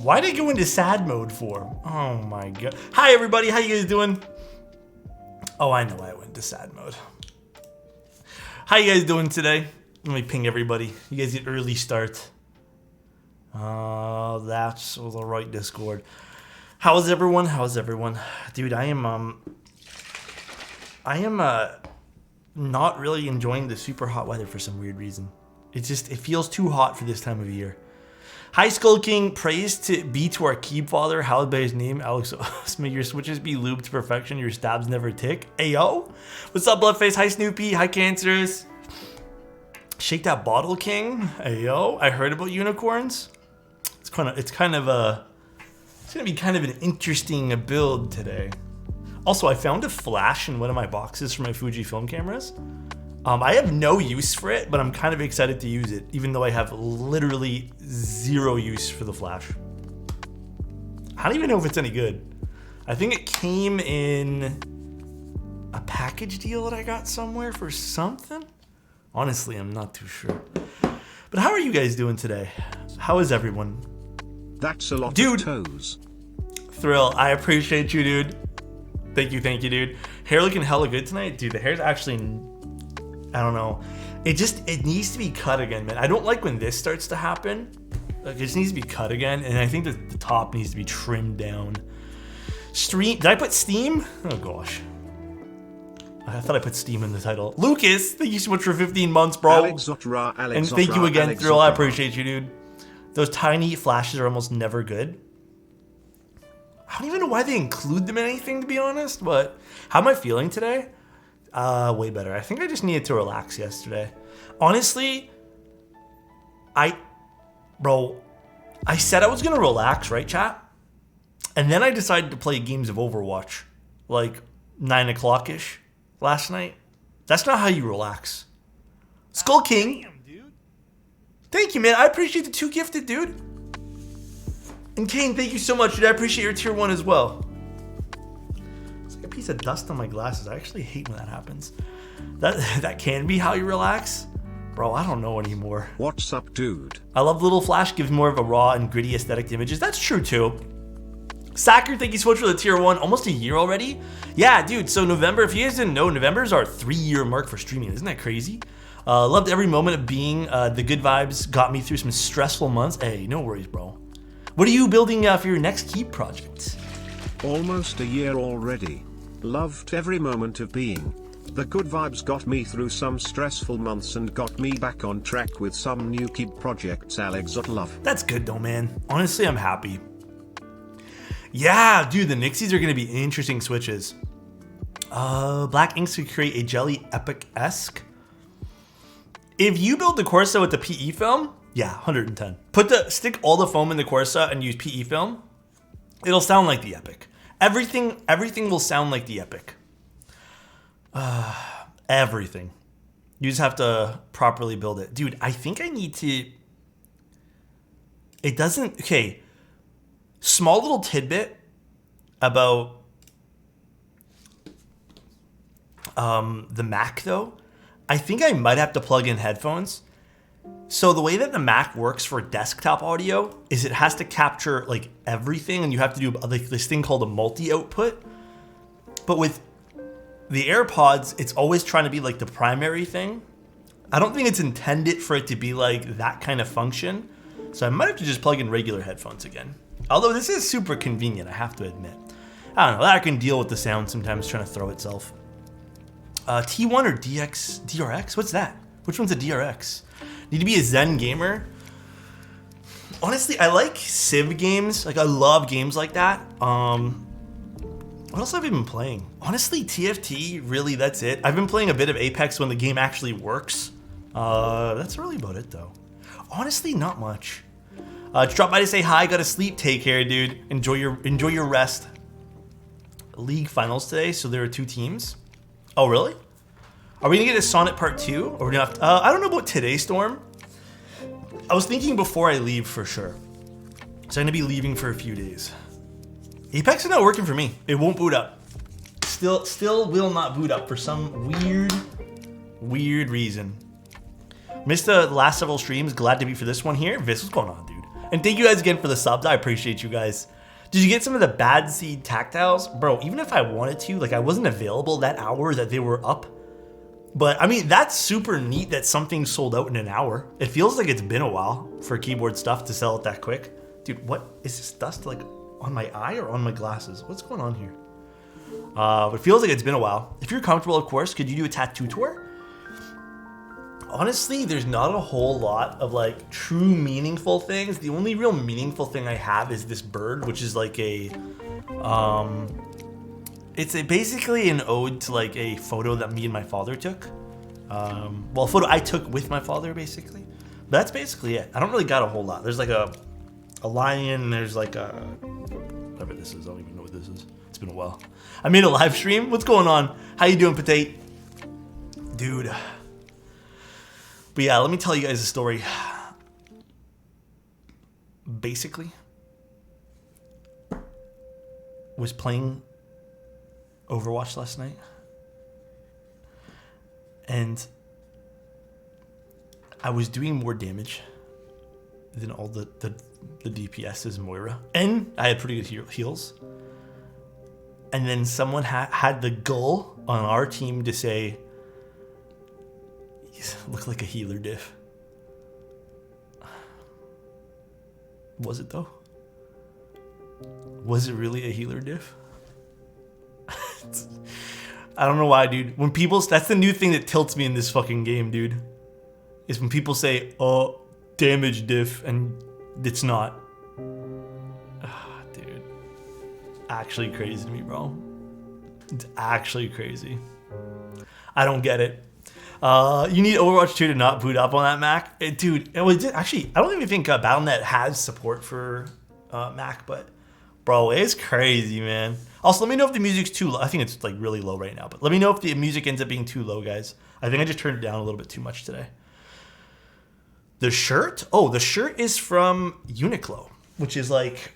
Why did I go into sad mode for? Oh my god. Hi everybody, how you guys doing? Oh, I know I went into sad mode. How you guys doing today? Let me ping everybody. You guys get early start. That's the right Discord. How's everyone? How's everyone? Dude, I am not really enjoying the super hot weather for some weird reason. It feels too hot for this time of year. Hi Skull King, praise be to our keep father, hallowed by his name, Alexotos. May your switches be lubed to perfection, your stabs never tick. Ayo! What's up, Bloodface? Hi Snoopy, hi Cancerous. Shake that bottle, King. Ayo! I heard about unicorns. It's gonna be kind of an interesting build today. Also, I found a flash in one of my boxes for my Fujifilm cameras. I have no use for it, but I'm kind of excited to use it, even though I have literally zero use for the flash. I don't even know if it's any good. I think it came in a package deal that I got somewhere for something. Honestly, I'm not too sure. But how are you guys doing today? How is everyone? That's a lot dude, of toes. Thrill, I appreciate you, dude. Thank you, dude. Hair looking hella good tonight. Dude, the hair's actually, I don't know. It needs to be cut again, man. I don't like when this starts to happen. Like, it just needs to be cut again, and I think that the top needs to be trimmed down. Stream, did I put Steam? Oh gosh. I thought I put Steam in the title. Lucas, thank you so much for 15 months, bro. Alexotos, and thank you again, Thrill. I appreciate you, dude. Those tiny flashes are almost never good. I don't even know why they include them in anything, to be honest, but how am I feeling today? Way better. I think I just needed to relax yesterday. Honestly, I said I was gonna relax, right, chat? And then I decided to play games of Overwatch, like 9 o'clock-ish last night. That's not how you relax. Skull King. Damn, dude. Thank you, man. I appreciate the 2 gifted, dude. And Kane, thank you so much, dude. I appreciate your tier 1 as well. It's like a piece of dust on my glasses. I actually hate when that happens. That can be how you relax. Bro, I don't know anymore. What's up, dude? I love Little Flash, gives more of a raw and gritty aesthetic to images. That's true, too. Sacker, thank you so much for the tier 1. Almost a year already? Yeah, dude, so November, if you guys didn't know, November is our 3-year mark for streaming. Isn't that crazy? Loved every moment of being. The good vibes got me through some stressful months. Hey, no worries, bro. What are you building for your next Keep project? Almost a year already. Loved every moment of being. The good vibes got me through some stressful months and got me back on track with some new Keep projects. Alexotos love. That's good though, man. Honestly, I'm happy. Yeah, dude, the Nixies are going to be interesting switches. Black Inks could create a Jelly Epic-esque. If you build the Corsa with the PE film, yeah, 110. Stick all the foam in the Corsa and use PE film. It'll sound like the Epic. Everything will sound like the Epic. Everything. You just have to properly build it. Dude, I think I need to... It doesn't... Okay. Small little tidbit about the Mac, though. I think I might have to plug in headphones. So the way that the Mac works for desktop audio is it has to capture like everything, and you have to do like this thing called a multi-output. But with the AirPods, it's always trying to be like the primary thing. I don't think it's intended for it to be like that kind of function. So I might have to just plug in regular headphones again. Although this is super convenient, I have to admit. I don't know, that can deal with the sound sometimes trying to throw itself. T1 or DRX? What's that? Which one's a DRX? Need to be a Zen gamer? Honestly, I like Civ games. Like, I love games like that. What else have I been playing? Honestly, TFT, really, that's it. I've been playing a bit of Apex when the game actually works. That's really about it, though. Honestly, not much. Just drop by to say hi, gotta sleep, take care, dude. Enjoy your rest. League finals today, so there are 2 teams. Oh, really? Are we gonna get a Sonnet Part 2? Or we're gonna have to, I don't know about today, Storm. I was thinking before I leave for sure. So I'm gonna be leaving for a few days. Apex is not working for me. It won't boot up. Still will not boot up for some weird reason. Missed the last several streams. Glad to be for this one here. Vis, what's going on, dude? And thank you guys again for the subs. I appreciate you guys. Did you get some of the Bad Seed tactiles? Bro, even if I wanted to, like I wasn't available that hour that they were up. But I mean, that's super neat that something sold out in an hour. It feels like it's been a while for keyboard stuff to sell it that quick. Dude, what is this dust like on my eye or on my glasses? What's going on here? It feels like it's been a while. If you're comfortable, of course, could you do a tattoo tour? Honestly, there's not a whole lot of like true meaningful things. The only real meaningful thing I have is this bird, which is like a, basically an ode to like a photo that me and my father took. Well, a photo I took with my father, basically. But that's basically it. I don't really got a whole lot. There's like a lion. There's like a, whatever this is. I don't even know what this is. It's been a while. I made a live stream. What's going on? How you doing, Potate? Dude. But yeah, let me tell you guys a story. Basically, was playing Overwatch last night, and I was doing more damage than all the DPSs in Moira, and I had pretty good heals. And then someone had the gall on our team to say, look like a healer diff. Was it though? Was it really a healer diff? I don't know why, dude. When people, that's the new thing that tilts me in this fucking game, dude. Is when people say, oh, damage diff, and it's not. Dude. Actually crazy to me, bro. It's actually crazy. I don't get it. You need Overwatch 2 to not boot up on that Mac. Dude, actually, I don't even think Battle.net has support for Mac, but bro, it's crazy, man. Also, let me know if the music's too low. I think it's like really low right now, but let me know if the music ends up being too low, guys. I think I just turned it down a little bit too much today. The shirt? Oh, the shirt is from Uniqlo, which is like,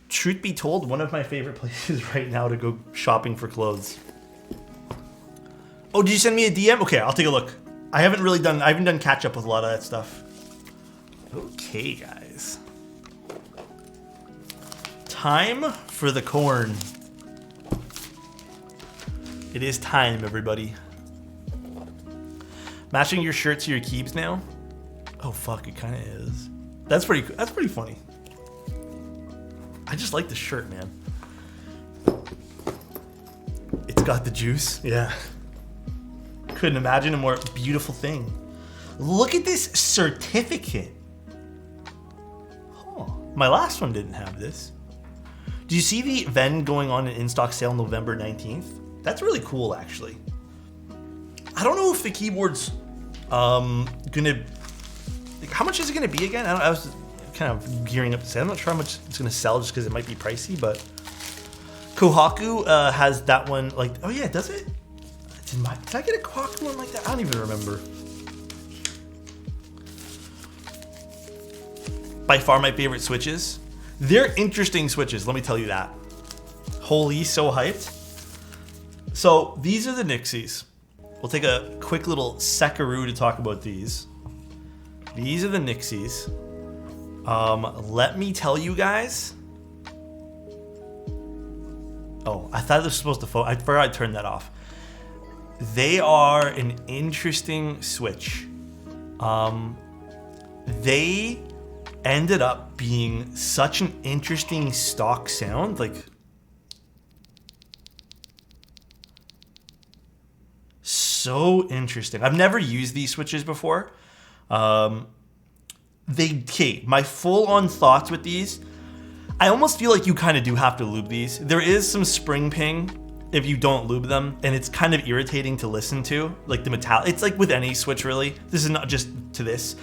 truth be told, one of my favorite places right now to go shopping for clothes. Oh, did you send me a DM? Okay, I'll take a look. I haven't done catch up with a lot of that stuff. Okay, guys. Time for the corn. It is time, everybody. Matching your shirt to your keeps now? Oh fuck, it kind of is. That's pretty funny. I just like the shirt, man. It's got the juice. Yeah. Couldn't imagine a more beautiful thing. Look at this certificate. Huh. My last one didn't have this. Do you see the Ven going on an in-stock sale November 19th? That's really cool, actually. I don't know if the keyboard's gonna... Like, how much is it gonna be again? I was kind of gearing up to say. I'm not sure how much it's gonna sell just because it might be pricey, but... Kohaku has that one, like... Oh yeah, does it? Did I get a Kohaku one like that? I don't even remember. By far my favorite switches. They're interesting switches, let me tell you that. Holy, so hyped. So these are the Nixies. We'll take a quick little seckaroo to talk about these. These are the Nixies. Let me tell you guys. Oh, I thought this was supposed to I forgot I turned that off. They are an interesting switch. They ended up being such an interesting stock sound. Like, so interesting. I've never used these switches before. My full-on thoughts with these, I almost feel like you kind of do have to lube these. There is some spring ping if you don't lube them, and it's kind of irritating to listen to, like the metal. It's like with any switch, really. This is not just to this.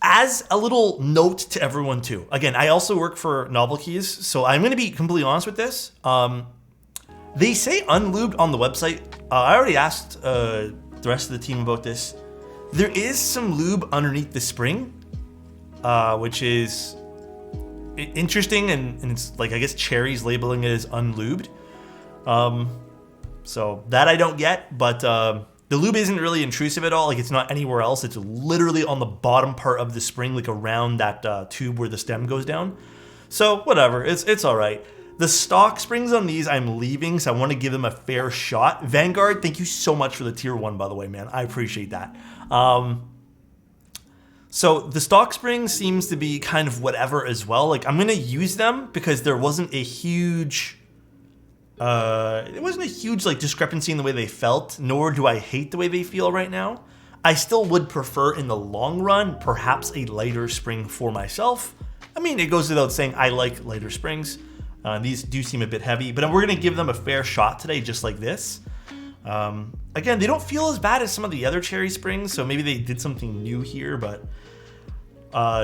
As a little note to everyone too. Again, I also work for Novel Keys, so I'm going to be completely honest with this. They say unlubed on the website. I already asked the rest of the team about this. There is some lube underneath the spring, which is interesting, and it's like, I guess Cherry's labeling it as unlubed. So that I don't get, but The lube isn't really intrusive at all. Like, it's not anywhere else. It's literally on the bottom part of the spring, like around that tube where the stem goes down. So whatever, it's all right. The stock springs on these I'm leaving, so I want to give them a fair shot. Vanguard, thank you so much for the tier 1, by the way, man. I appreciate that. So the stock spring seems to be kind of whatever as well. Like, I'm going to use them because there wasn't a huge... like discrepancy in the way they felt, nor do I hate the way they feel right now. I still would prefer in the long run, perhaps a lighter spring for myself. I mean, it goes without saying I like lighter springs. These do seem a bit heavy, but we're going to give them a fair shot today, just like this. Again, they don't feel as bad as some of the other cherry springs, so maybe they did something new here, but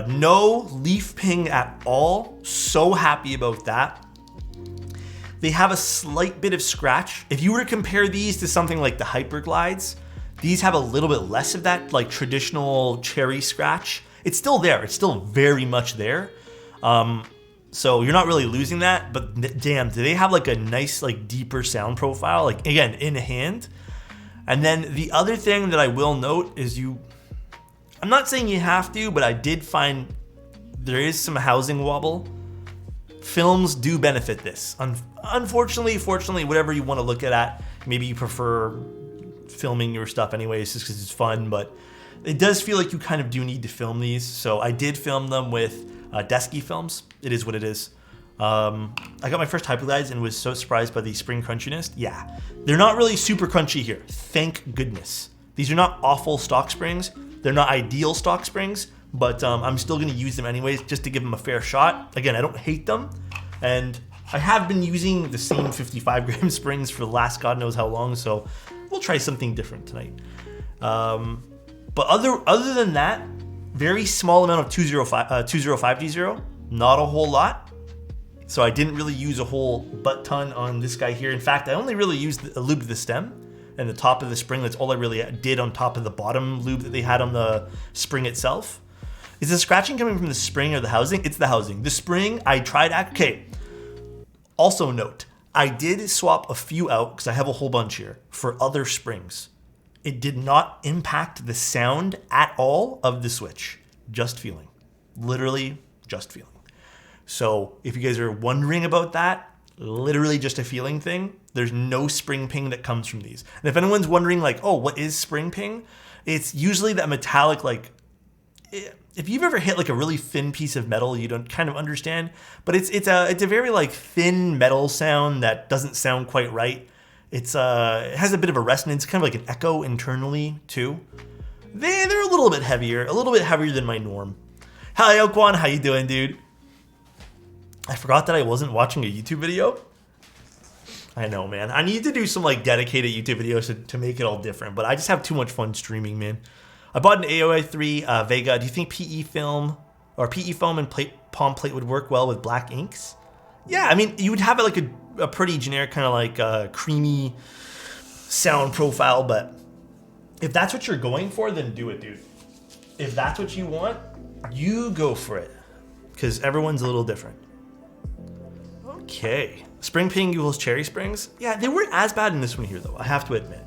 no leaf ping at all. So happy about that. They have a slight bit of scratch. If you were to compare these to something like the Hyperglides, these have a little bit less of that like traditional cherry scratch. It's still there. It's still very much there. So you're not really losing that, but damn, do they have like a nice like deeper sound profile, like again, in hand. And then the other thing that I will note is I'm not saying you have to, but I did find there is some housing wobble. Films do benefit this. Unfortunately, fortunately, whatever you want to look at, maybe you prefer filming your stuff anyways just because it's fun, but it does feel like you kind of do need to film these. So I did film them with Desky films. It is what it is. I got my first Hyperglides and was so surprised by the spring crunchiness. Yeah, they're not really super crunchy here. Thank goodness. These are not awful stock springs. They're not ideal stock springs, but I'm still going to use them anyways just to give them a fair shot. Again, I don't hate them, and I have been using the same 55 gram springs for the last God knows how long, so we'll try something different tonight. But other than that, very small amount of 205D0, not a whole lot. So I didn't really use a whole butt ton on this guy here. In fact, I only really used a lube to the stem and the top of the spring. That's all I really did on top of the bottom lube that they had on the spring itself. Is the scratching coming from the spring or the housing? It's the housing. The spring, I tried... Okay. Also note, I did swap a few out, because I have a whole bunch here, for other springs. It did not impact the sound at all of the switch. Just feeling. Literally just feeling. So if you guys are wondering about that, literally just a feeling thing. There's no spring ping that comes from these. And if anyone's wondering like, oh, what is spring ping? It's usually that metallic, like, if you've ever hit like a really thin piece of metal, you don't kind of understand, but it's a very like thin metal sound that doesn't sound quite right. It has a bit of a resonance, kind of like an echo internally too. They're a little bit heavier than my norm. Hi Elquan, how you doing, dude? I forgot that I wasn't watching a YouTube video. I know, man. I need to do some like dedicated YouTube videos to make it all different, but I just have too much fun streaming, man. I bought an AOI 3 Vega. Do you think PE foam and palm plate would work well with black inks? Yeah, I mean, you would have like a pretty generic kind of like creamy sound profile, but if that's what you're going for, then do it, dude. If that's what you want, you go for it, because everyone's a little different. Okay, spring ping equals cherry springs. Yeah, they weren't as bad in this one here, though, I have to admit.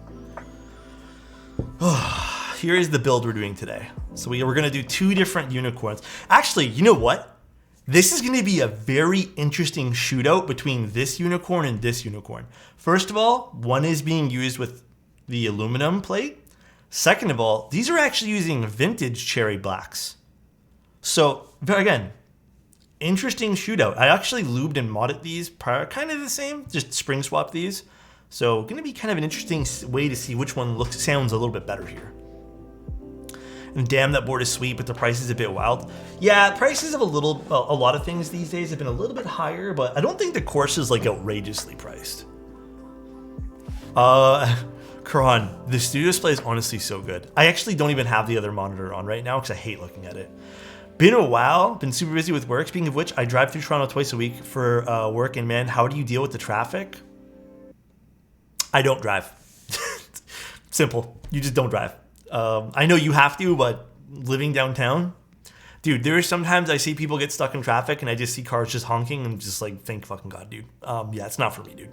Here is the build we're doing today. So we're going to do two different unicorns. Actually, you know what? This is going to be a very interesting shootout between this unicorn and this unicorn. First of all, one is being used with the aluminum plate. Second of all, these are actually using vintage cherry blacks. So, again, interesting shootout. I actually lubed and modded these prior, kind of the same, just spring swap these. So, going to be kind of an interesting way to see which one sounds a little bit better here. And damn, that board is sweet, but the price is a bit wild. Yeah, prices of a lot of things these days have been a little bit higher, but I don't think the course is like outrageously priced. Karan, the studio display is honestly so good. I actually don't even have the other monitor on right now because I hate looking at it. Been a while, been super busy with work. Speaking of which, I drive through Toronto twice a week for work, and man, how do you deal with the traffic? I don't drive. Simple. You just don't drive. I know you have to, but living downtown, dude, there are sometimes I see people get stuck in traffic and I just see cars just honking and just like, thank fucking God, dude. Yeah, it's not for me, dude.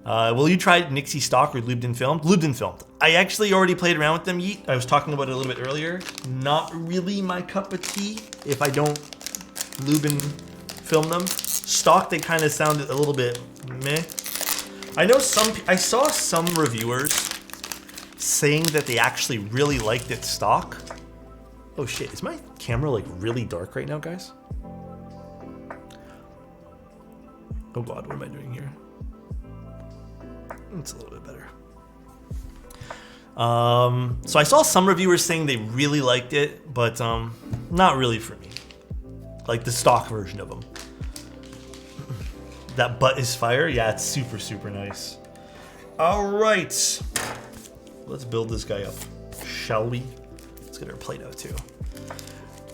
Will you try Nixie stock or lubed and filmed? Lubed and filmed. I actually already played around with them, Yeet. I was talking about it a little bit earlier. Not really my cup of tea if I don't lube and film them. Stock, they kind of sounded a little bit meh. I saw some reviewers saying that they actually really liked it stock. Oh shit, is my camera like really dark right now, guys? Oh god, what am I doing here? It's a little bit better. So I saw some reviewers saying they really liked it, but not really for me. Like the stock version of them. That butt is fire? Yeah, it's super, super nice. All right. Let's build this guy up, shall we? Let's get our plate out too.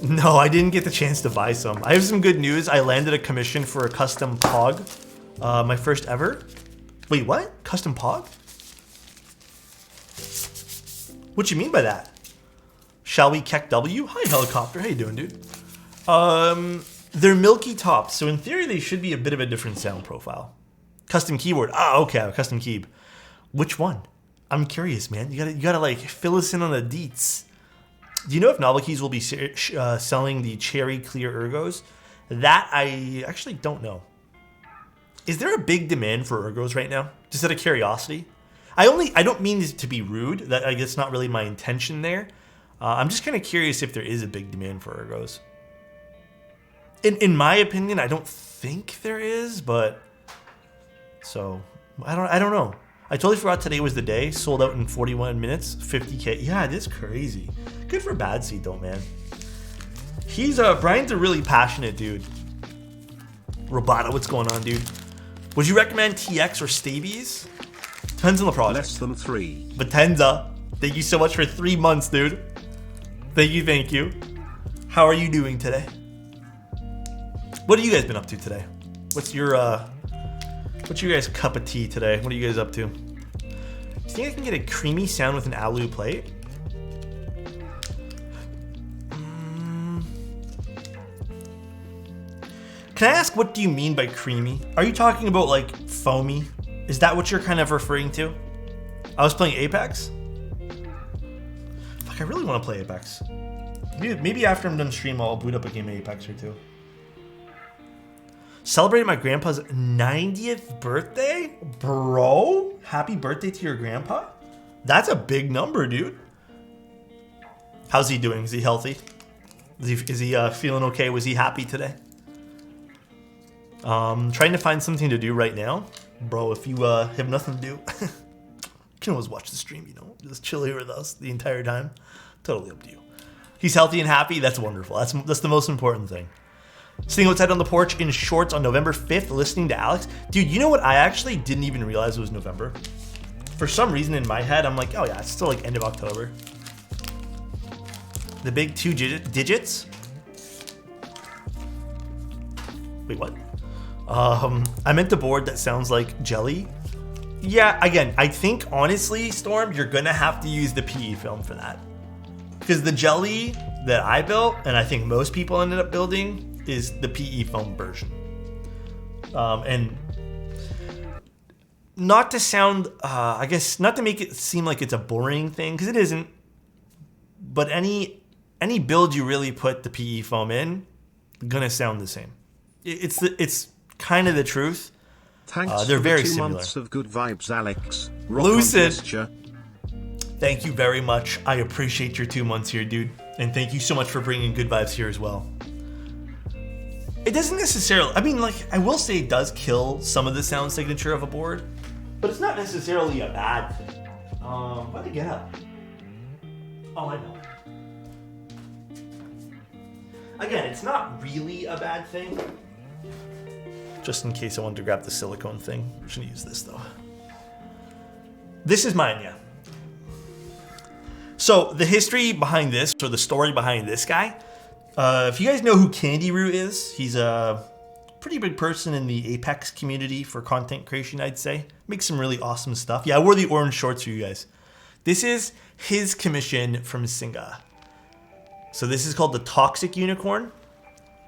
No, I didn't get the chance to buy some. I have some good news. I landed a commission for a custom pog. My first ever. Wait, what? Custom pog? What you mean by that? Shall we Keck W? Hi, helicopter. How you doing, dude? They're milky tops, so in theory they should be a bit of a different sound profile. Custom keyboard. Ah, okay, custom keyb. Which one? I'm curious, man. You gotta like fill us in on the deets. Do you know if Novelkeys will be selling the cherry clear ergos? That I actually don't know. Is there a big demand for ergos right now? Just out of curiosity. I don't mean this to be rude. That I guess not really my intention there. I'm just kind of curious if there is a big demand for ergos. In my opinion, I don't think there is, but so I don't know. I totally forgot today was the day. Sold out in 41 minutes, 50K. Yeah, it is crazy. Good for Bad Seed though, man. Brian's a really passionate dude. Roboto, what's going on, dude? Would you recommend TX or Stabies? Depends on the project. Less than 3. Batenza, thank you so much for 3 months, dude. Thank you. How are you doing today? What have you guys been up to today? What's your guys' cup of tea today? What are you guys up to? Do you think I can get a creamy sound with an alu plate? Can I ask, what do you mean by creamy? Are you talking about like foamy? Is that what you're kind of referring to? I was playing Apex. Fuck, I really want to play Apex. Maybe after I'm done stream, I'll boot up a game of Apex or two. Celebrating my grandpa's 90th birthday? Bro, happy birthday to your grandpa? That's a big number, dude. How's he doing? Is he healthy? Is he feeling okay? Was he happy today? Trying to find something to do right now. Bro, if you have nothing to do, you can always watch the stream, you know. Just chill here with us the entire time. Totally up to you. He's healthy and happy. That's wonderful. That's the most important thing. Sitting outside on the porch in shorts on November 5th, listening to Alex. Dude, you know what? I actually didn't even realize it was November. For some reason in my head, I'm like, oh yeah, it's still like end of October. The big 2 digits? Wait, what? I meant the board that sounds like jelly. Yeah, again, I think honestly, Storm, you're gonna have to use the PE film for that. Because the jelly that I built, and I think most people ended up building, is the PE foam version. And not to sound, I guess, not to make it seem like it's a boring thing, because it isn't, but any build you really put the PE foam in, gonna sound the same. It's kind of the truth. Thanks they're for very the 2 similar. months of good vibes, Alex. Rock Lucid. on, Thank you very much. I appreciate your 2 months here, dude. And thank you so much for bringing good vibes here as well. It doesn't necessarily, I mean, like, I will say it does kill some of the sound signature of a board, but it's not necessarily a bad thing. What did I get up? Oh, I know. Again, it's not really a bad thing. Just in case I wanted to grab the silicone thing. I'm just gonna use this though. This is mine, yeah. So the history behind this, or the story behind this guy, if you guys know who Candy Root is, he's a pretty big person in the Apex community for content creation, I'd say. Makes some really awesome stuff. Yeah, I wore the orange shorts for you guys. This is his commission from Singa. So this is called the Toxic Unicorn.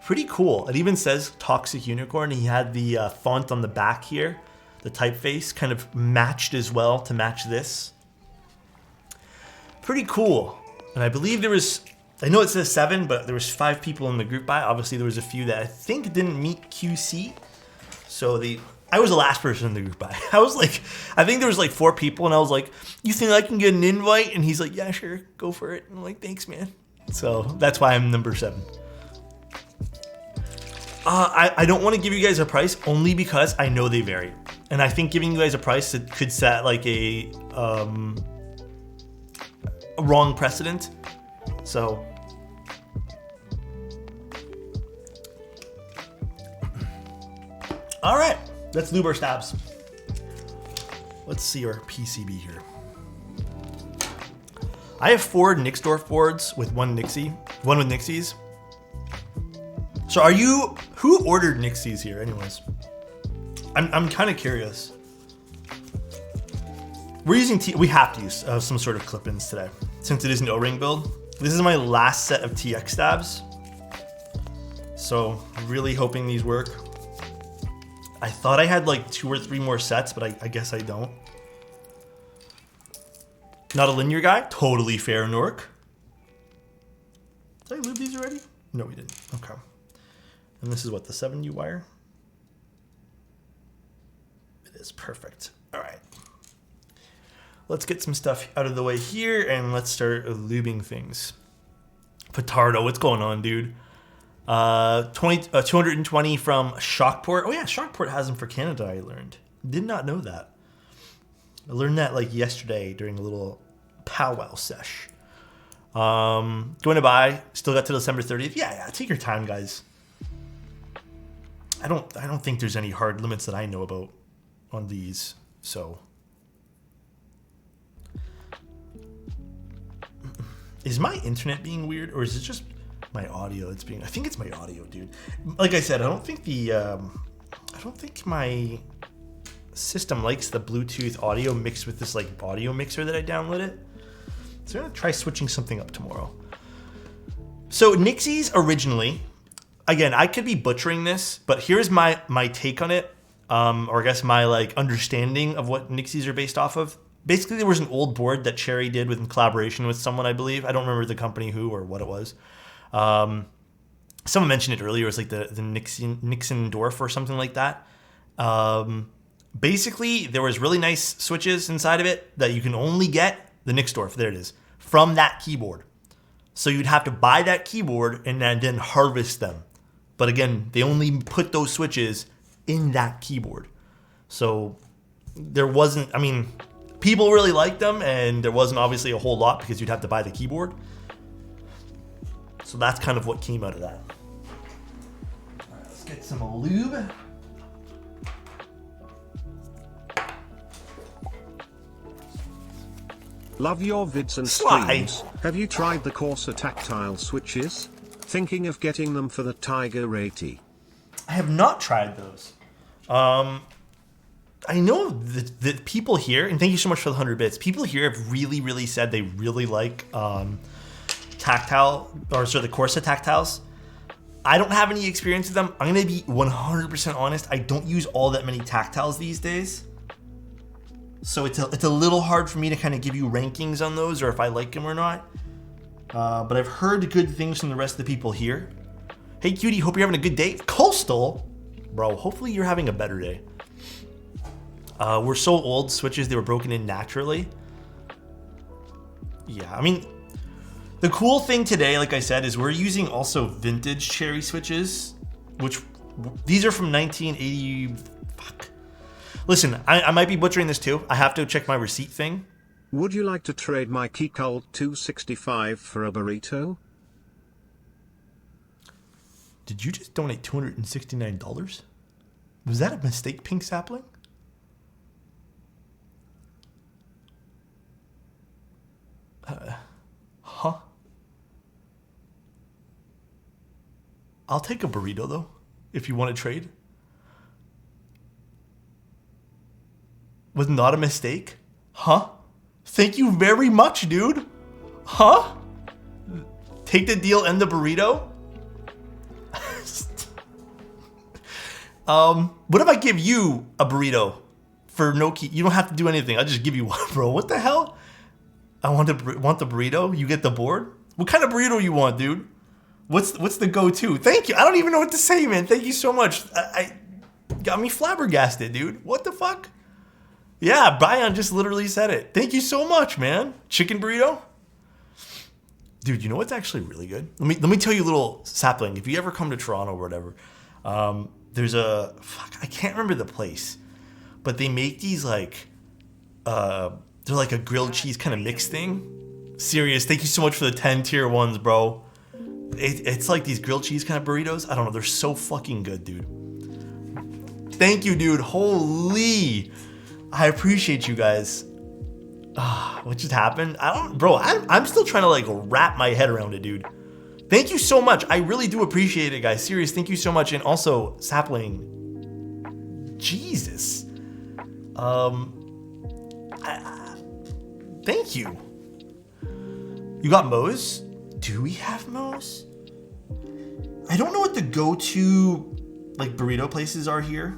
Pretty cool. It even says Toxic Unicorn. He had the font on the back here. The typeface kind of matched as well to match this. Pretty cool. And I believe there was, I know it says 7, but there was 5 people in the group buy. Obviously there was a few that I think didn't meet QC. So I was the last person in the group buy. I was like, I think there was like 4 people and I was like, you think I can get an invite? And he's like, yeah, sure, go for it. And I'm like, thanks, man. So that's why I'm number 7. I don't want to give you guys a price only because I know they vary. And I think giving you guys a price that could set like a wrong precedent. So all right, let's lube our stabs. Let's see our PCB here. I have 4 Nixdorf boards with 1 Nixie, 1 with Nixies. So who ordered Nixies here anyways? I'm kind of curious. We're using, we have to use some sort of clip-ins today since it is an O-ring build. This is my last set of TX stabs. So really hoping these work. I thought I had like 2 or 3 more sets, but I guess I don't. Not a linear guy? Totally fair, Nork. Did I lube these already? No, we didn't. Okay. And this is what, the 7U wire? It is perfect. All right. Let's get some stuff out of the way here and let's start lubing things. Petardo, what's going on, dude? 220 from Shockport. Oh yeah, Shockport has them for Canada, I learned. Did not know that. I learned that like yesterday during a little powwow sesh. Going to buy, still got to December 30th. Yeah, take your time, guys. I don't think there's any hard limits that I know about on these, so. Is my internet being weird, or is it just my audio that's being? I think it's my audio, dude. Like I said, I don't think my system likes the Bluetooth audio mixed with this like audio mixer that I downloaded. So I'm gonna try switching something up tomorrow. So Nixies originally, again, I could be butchering this, but here's my take on it, or I guess my like understanding of what Nixies are based off of. Basically, there was an old board that Cherry did in collaboration with someone, I believe. I don't remember the company who or what it was. Someone mentioned it earlier. It was like the Nixendorf or something like that. Basically, there was really nice switches inside of it that you can only get, the Nixdorf, there it is, from that keyboard. So you'd have to buy that keyboard and then harvest them. But again, they only put those switches in that keyboard. So there wasn't, I mean, people really liked them, and there wasn't obviously a whole lot because you'd have to buy the keyboard. So that's kind of what came out of that. All right, let's get some lube. Love your vids and streams. Have you tried the Corsa tactile switches? Thinking of getting them for the Tiger 80. I have not tried those. I know that people here, and thank you so much for the 100 bits, people here have really said they really like tactile, or sort of the Corsa tactiles. I don't have any experience with them. I'm going to be 100% honest. I don't use all that many tactiles these days. So it's a little hard for me to kind of give you rankings on those or if I like them or not. But I've heard good things from the rest of the people here. Hey, cutie, hope you're having a good day. Coastal? Bro, hopefully you're having a better day. We're so old, switches, they were broken in naturally. Yeah, I mean, the cool thing today, like I said, is we're using also vintage Cherry switches, which these are from 1980. Fuck. Listen, I might be butchering this too. I have to check my receipt thing. Would you like to trade my Keycap 265 for a burrito? Did you just donate $269? Was that a mistake, Pink Sapling? Huh? I'll take a burrito though, if you want to trade. Was not a mistake? Huh? Thank you very much, dude. Huh? Take the deal and the burrito? What if I give you a burrito for no key. You don't have to do anything. I'll just give you one, bro. What the hell? I want the burrito. You get the board. What kind of burrito you want, dude? What's the go-to? Thank you. I don't even know what to say, man. Thank you so much. I got me flabbergasted, dude. What the fuck? Yeah, Brian just literally said it. Thank you so much, man. Chicken burrito? Dude, you know what's actually really good? Let me tell you a little sapling. If you ever come to Toronto or whatever, there's I can't remember the place, but they make these like, they're like a grilled cheese kind of mix thing. Serious. Thank you so much for the 10 tier ones, bro. It's like these grilled cheese kind of burritos. I don't know. They're so fucking good, dude. Thank you, dude. Holy. I appreciate you guys. What just happened? I'm still trying to like wrap my head around it, dude. Thank you so much. I really do appreciate it, guys. Serious, thank you so much. And also, Sapling. Jesus. Thank you. You got Moe's? Do we have Moe's? I don't know what the go-to like burrito places are here.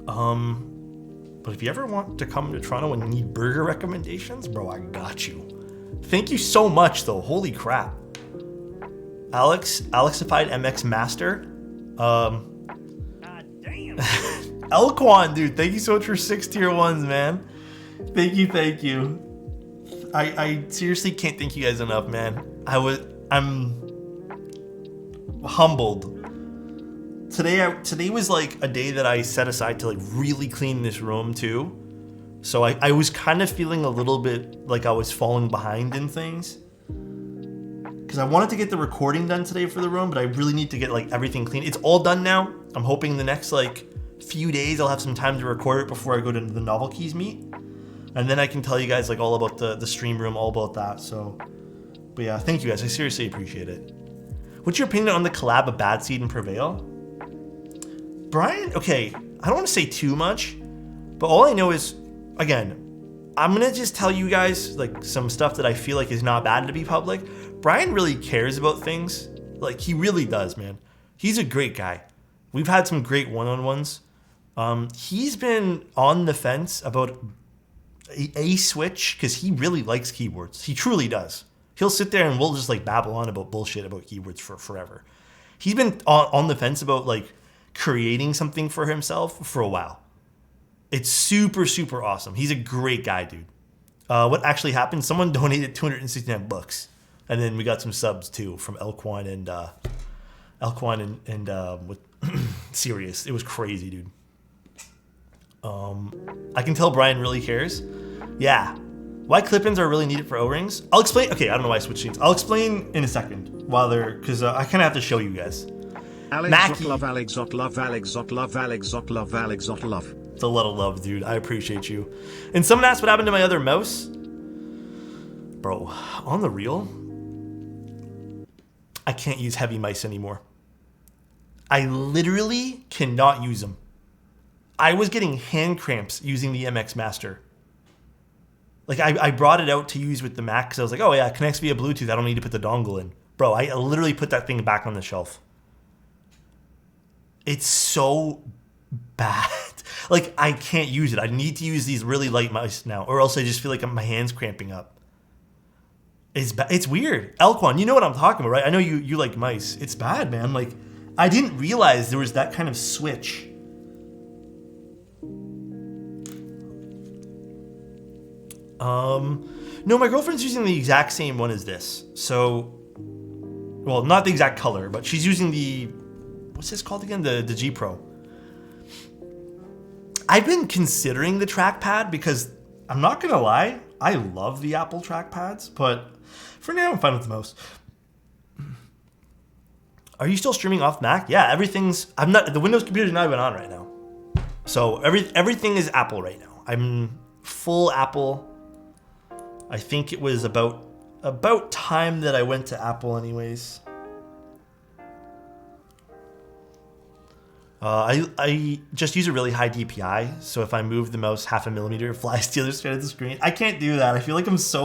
But if you ever want to come to Toronto and need burger recommendations, bro, I got you. Thank you so much, though. Holy crap. Alexified MX Master. Damn. Elquan, dude. Thank you so much for 6 tier 1s, man. Thank you. I seriously can't thank you guys enough, man. I'm humbled. Today was like a day that I set aside to like really clean this room too. So I was kind of feeling a little bit like I was falling behind in things. Because I wanted to get the recording done today for the room, but I really need to get like everything clean. It's all done now. I'm hoping the next like few days I'll have some time to record it before I go to the Novel Keys meet. And then I can tell you guys like all about the stream room, all about that. So, but yeah, thank you guys. I seriously appreciate it. What's your opinion on the collab of Bad Seed and Prevail? Brian, okay, I don't want to say too much, but all I know is, again, I'm going to just tell you guys like some stuff that I feel like is not bad to be public. Brian really cares about things. Like, he really does, man. He's a great guy. We've had some great one-on-ones. He's been on the fence about a switch because he really likes keyboards. He truly does. He'll sit there and we'll just like babble on about bullshit about keyboards for forever. He's been on the fence about like creating something for himself for a while. It's super, super awesome. He's a great guy, dude. What actually happened, someone donated 269 bucks. And then we got some subs too from Elquan and with Sirius. It was crazy, dude. I can tell Brian really cares. Yeah. Why clip-ins are really needed for O-rings? I'll explain. Okay, I don't know why I switched scenes. I'll explain in a second while they're, because I kind of have to show you guys. Alexot love. It's a lot of love, dude. I appreciate you. And someone asked what happened to my other mouse. Bro, on the real, I can't use heavy mice anymore. I literally cannot use them. I was getting hand cramps using the MX Master. Like, I brought it out to use with the Mac because I was like, oh yeah, it connects via Bluetooth. I don't need to put the dongle in. Bro, I literally put that thing back on the shelf. It's so bad. Like, I can't use it. I need to use these really light mice now, or else I just feel like my hand's cramping up. It's weird. Elquan, you know what I'm talking about, right? I know you like mice. It's bad, man. Like, I didn't realize there was that kind of switch. No, my girlfriend's using the exact same one as this. So, well, not the exact color, but she's using the, what's this called again? The G Pro. I've been considering the trackpad because I'm not gonna lie, I love the Apple trackpads, but for now I'm fine with the mouse. Are you still streaming off Mac? Yeah, the Windows computer's not even on right now. So everything is Apple right now. I'm full Apple. I think it was about time that I went to Apple anyways. I just use a really high DPI, so if I move the mouse 0.5 millimeter, it flies the other side of the screen. I can't do that. I feel like I'm so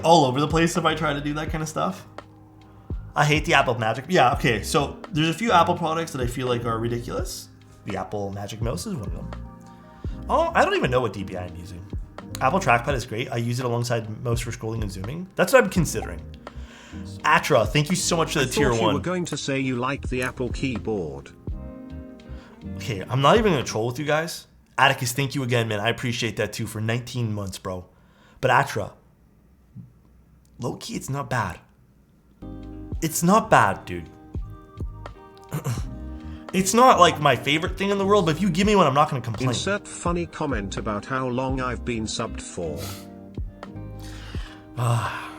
all over the place if I try to do that kind of stuff. I hate the Apple Magic. Yeah, okay, so there's a few Apple products that I feel like are ridiculous. The Apple Magic Mouse is one of them. Oh, I don't even know what DPI I'm using. Apple Trackpad is great. I use it alongside mouse for scrolling and zooming. That's what I'm considering. Atra, thank you so much for the tier 1. You were going to say you like the Apple keyboard. Okay, I'm not even gonna troll with you guys. Atticus, thank you again, man. I appreciate that too for 19 months, bro. But Atra, low key, it's not bad. It's not bad, dude. It's not like my favorite thing in the world, but if you give me one, I'm not gonna complain. Insert funny comment about how long I've been subbed for.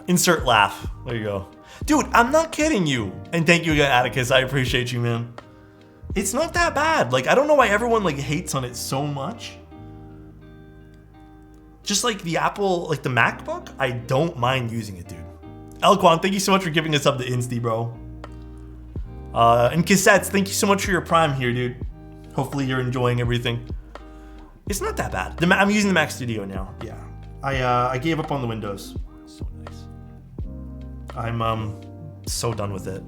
Insert laugh. There you go. Dude, I'm not kidding you. And thank you again, Atticus. I appreciate you, man. It's not that bad. Like, I don't know why everyone like hates on it so much. Just like the Apple, like the MacBook, I don't mind using it, dude. Elquan, thank you so much for giving us up to Insty, bro. And Cassettes, thank you so much for your Prime here, dude. Hopefully you're enjoying everything. It's not that bad. I'm using the Mac Studio now. Yeah. I gave up on the Windows. So nice. I'm so done with it.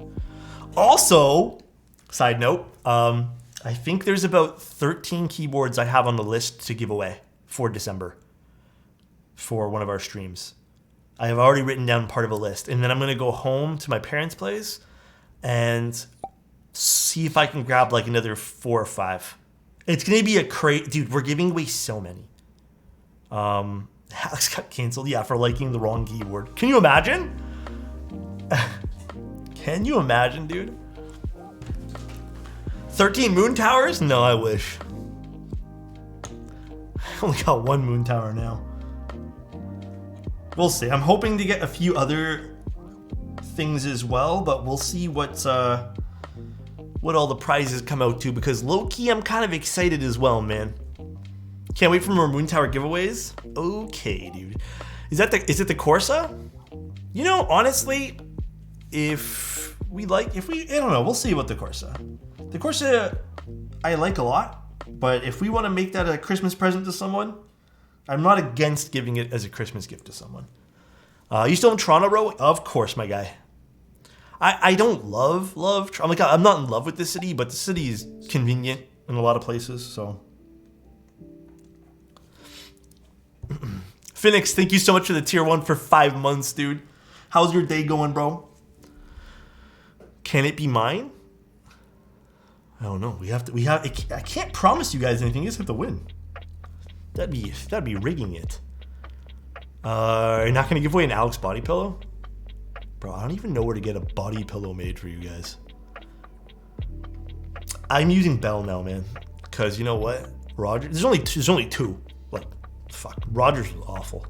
Also, side note, I think there's about 13 keyboards I have on the list to give away for December for one of our streams. I have already written down part of a list, and then I'm gonna go home to my parents' place and see if I can grab like another 4 or 5. It's gonna be a crate, dude. We're giving away so many. Alex got canceled, yeah, for liking the wrong keyboard. Can you imagine? Can you imagine, dude? 13 moon towers? No, I wish. I only got 1 moon tower now. We'll see. I'm hoping to get a few other things as well, but we'll see what all the prizes come out to, because low-key I'm kind of excited as well, man. Can't wait for more moon tower giveaways. Okay, dude. Is it the Corsa? You know, honestly, I don't know, we'll see about the Corsa. The Corsa I like a lot, but if we want to make that a Christmas present to someone, I'm not against giving it as a Christmas gift to someone. You still in Toronto, bro? Of course, my guy. I don't love I'm not in love with the city, but the city is convenient in a lot of places, so. Phoenix, thank you so much for the tier 1 for 5 months, dude. How's your day going, bro? Can it be mine? I don't know. I can't promise you guys anything. You just have to win. That'd be rigging it. You're not gonna give away an Alex body pillow? Bro, I don't even know where to get a body pillow made for you guys. I'm using Bell now, man. Cause you know what? Roger, there's only 2. Like, fuck. Rogers is awful.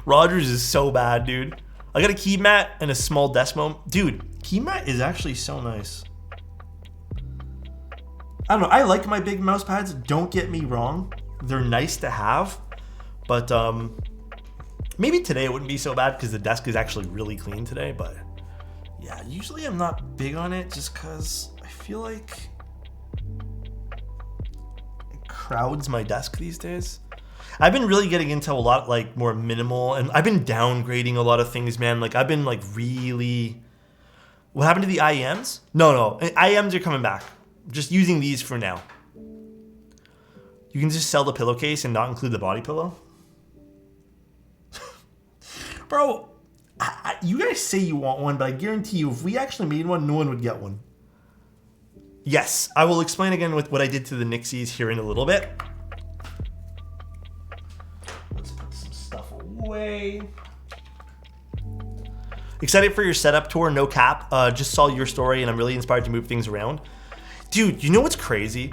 Rogers is so bad, dude. I got a key mat and a small desk mount. Dude, key mat is actually so nice. I don't know. I like my big mouse pads. Don't get me wrong. They're nice to have. But maybe today it wouldn't be so bad because the desk is actually really clean today. But yeah, usually I'm not big on it just because I feel like it crowds my desk these days. I've been really getting into a lot like more minimal, and I've been downgrading a lot of things, man. Like I've been like really. What happened to the IEMs? No, IEMs are coming back. Just using these for now. You can just sell the pillowcase and not include the body pillow. Bro, you guys say you want one, but I guarantee you if we actually made one, no one would get one. Yes, I will explain again with what I did to the Nixies here in a little bit. Let's put some stuff away. Excited for your setup tour, no cap. Just saw your story and I'm really inspired to move things around. Dude, you know what's crazy?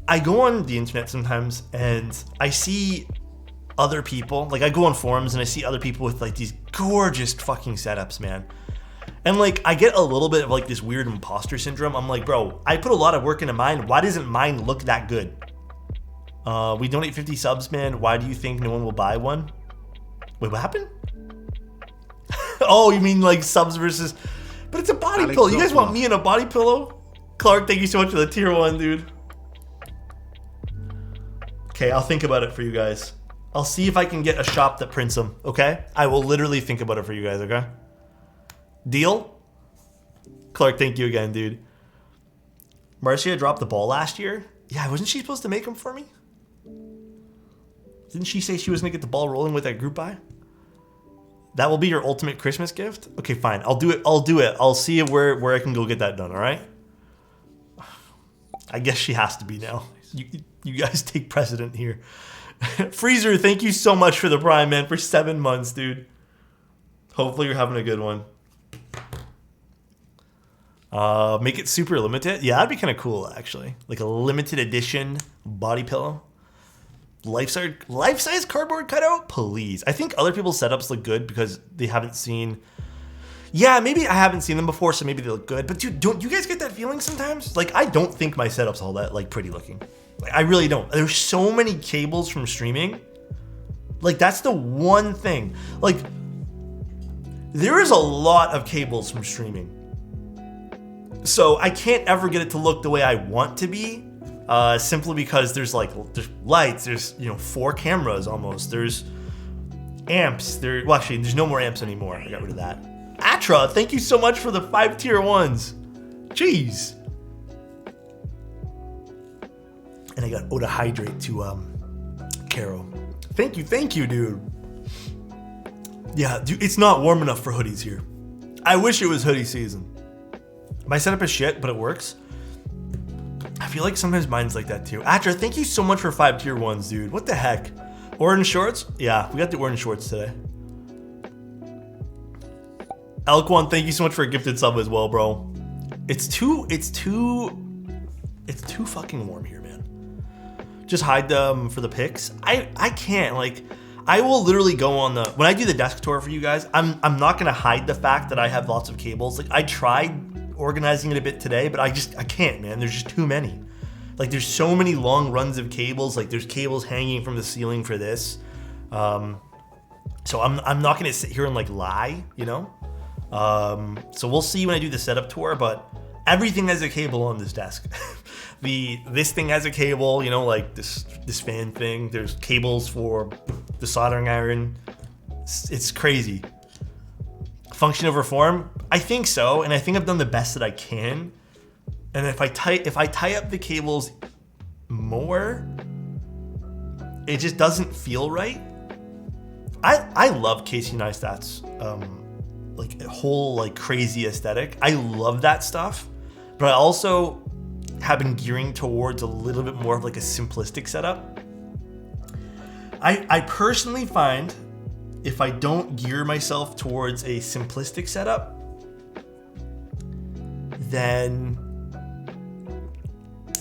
I go on the internet sometimes and I see other people, like I go on forums and I see other people with like these gorgeous fucking setups, man. And like I get a little bit of like this weird imposter syndrome. I'm like, bro, I put a lot of work into mine. Why doesn't mine look that good? We donate 50 subs, man. Why do you think no one will buy one? Wait, what happened? Oh, you mean like subs versus... But it's a body pillow. You guys want me in a body pillow? Clark, thank you so much for the tier 1, dude. Okay, I'll think about it for you guys. I'll see if I can get a shop that prints them, okay? I will literally think about it for you guys, okay? Deal? Clark, thank you again, dude. Marcia dropped the ball last year. Yeah, wasn't she supposed to make them for me? Didn't she say she was gonna get the ball rolling with that group buy? That will be your ultimate Christmas gift? Okay, fine. I'll do it. I'll see where I can go get that done, all right? I guess she has to be now. You guys take precedent here. Freezer, thank you so much for the Prime, man, for 7 months, dude. Hopefully you're having a good one. Make it super limited. Yeah, that'd be kind of cool, actually. Like a limited edition body pillow. Life-size cardboard cutout? Please. I think other people's setups look good because they haven't seen... Yeah, maybe I haven't seen them before, so maybe they look good. But dude, don't you guys get that feeling sometimes? Like, I don't think my setup's all that, like, pretty looking. Like, I really don't. There's so many cables from streaming. Like, that's the one thing. Like, there is a lot of cables from streaming. So I can't ever get it to look the way I want to be. Simply because there's lights, there's 4 cameras almost, there's amps, well actually there's no more amps anymore, I got rid of that. Atra, thank you so much for the 5 tier 1s. Jeez. And I got Oda Hydrate to Caro. Thank you, dude. Yeah, dude, it's not warm enough for hoodies here. I wish it was hoodie season. My setup is shit, but it works. I feel like sometimes mine's like that too. Atra, thank you so much for 5 tier 1s, dude. What the heck? Orange shorts? Yeah, we got the orange shorts today. Elkwon, thank you so much for a gifted sub as well, bro. It's too fucking warm here, man. Just hide them for the pics. I can't, like, I will literally go on when I do the desk tour for you guys, I'm not gonna hide the fact that I have lots of cables. Like, I tried organizing it a bit today, but I can't, man. There's just too many. Like, there's so many long runs of cables. Like, there's cables hanging from the ceiling for this. So I'm not gonna sit here and like lie, So we'll see when I do the setup tour, but everything has a cable on this desk. This thing has a cable, like this fan thing. There's cables for the soldering iron. It's crazy. Function over form? I think so, and I think I've done the best that I can. And if I tie up the cables more, it just doesn't feel right. I love Casey Neistat's like whole like crazy aesthetic. I love that stuff, but I also have been gearing towards a little bit more of like a simplistic setup. I personally find if I don't gear myself towards a simplistic setup, then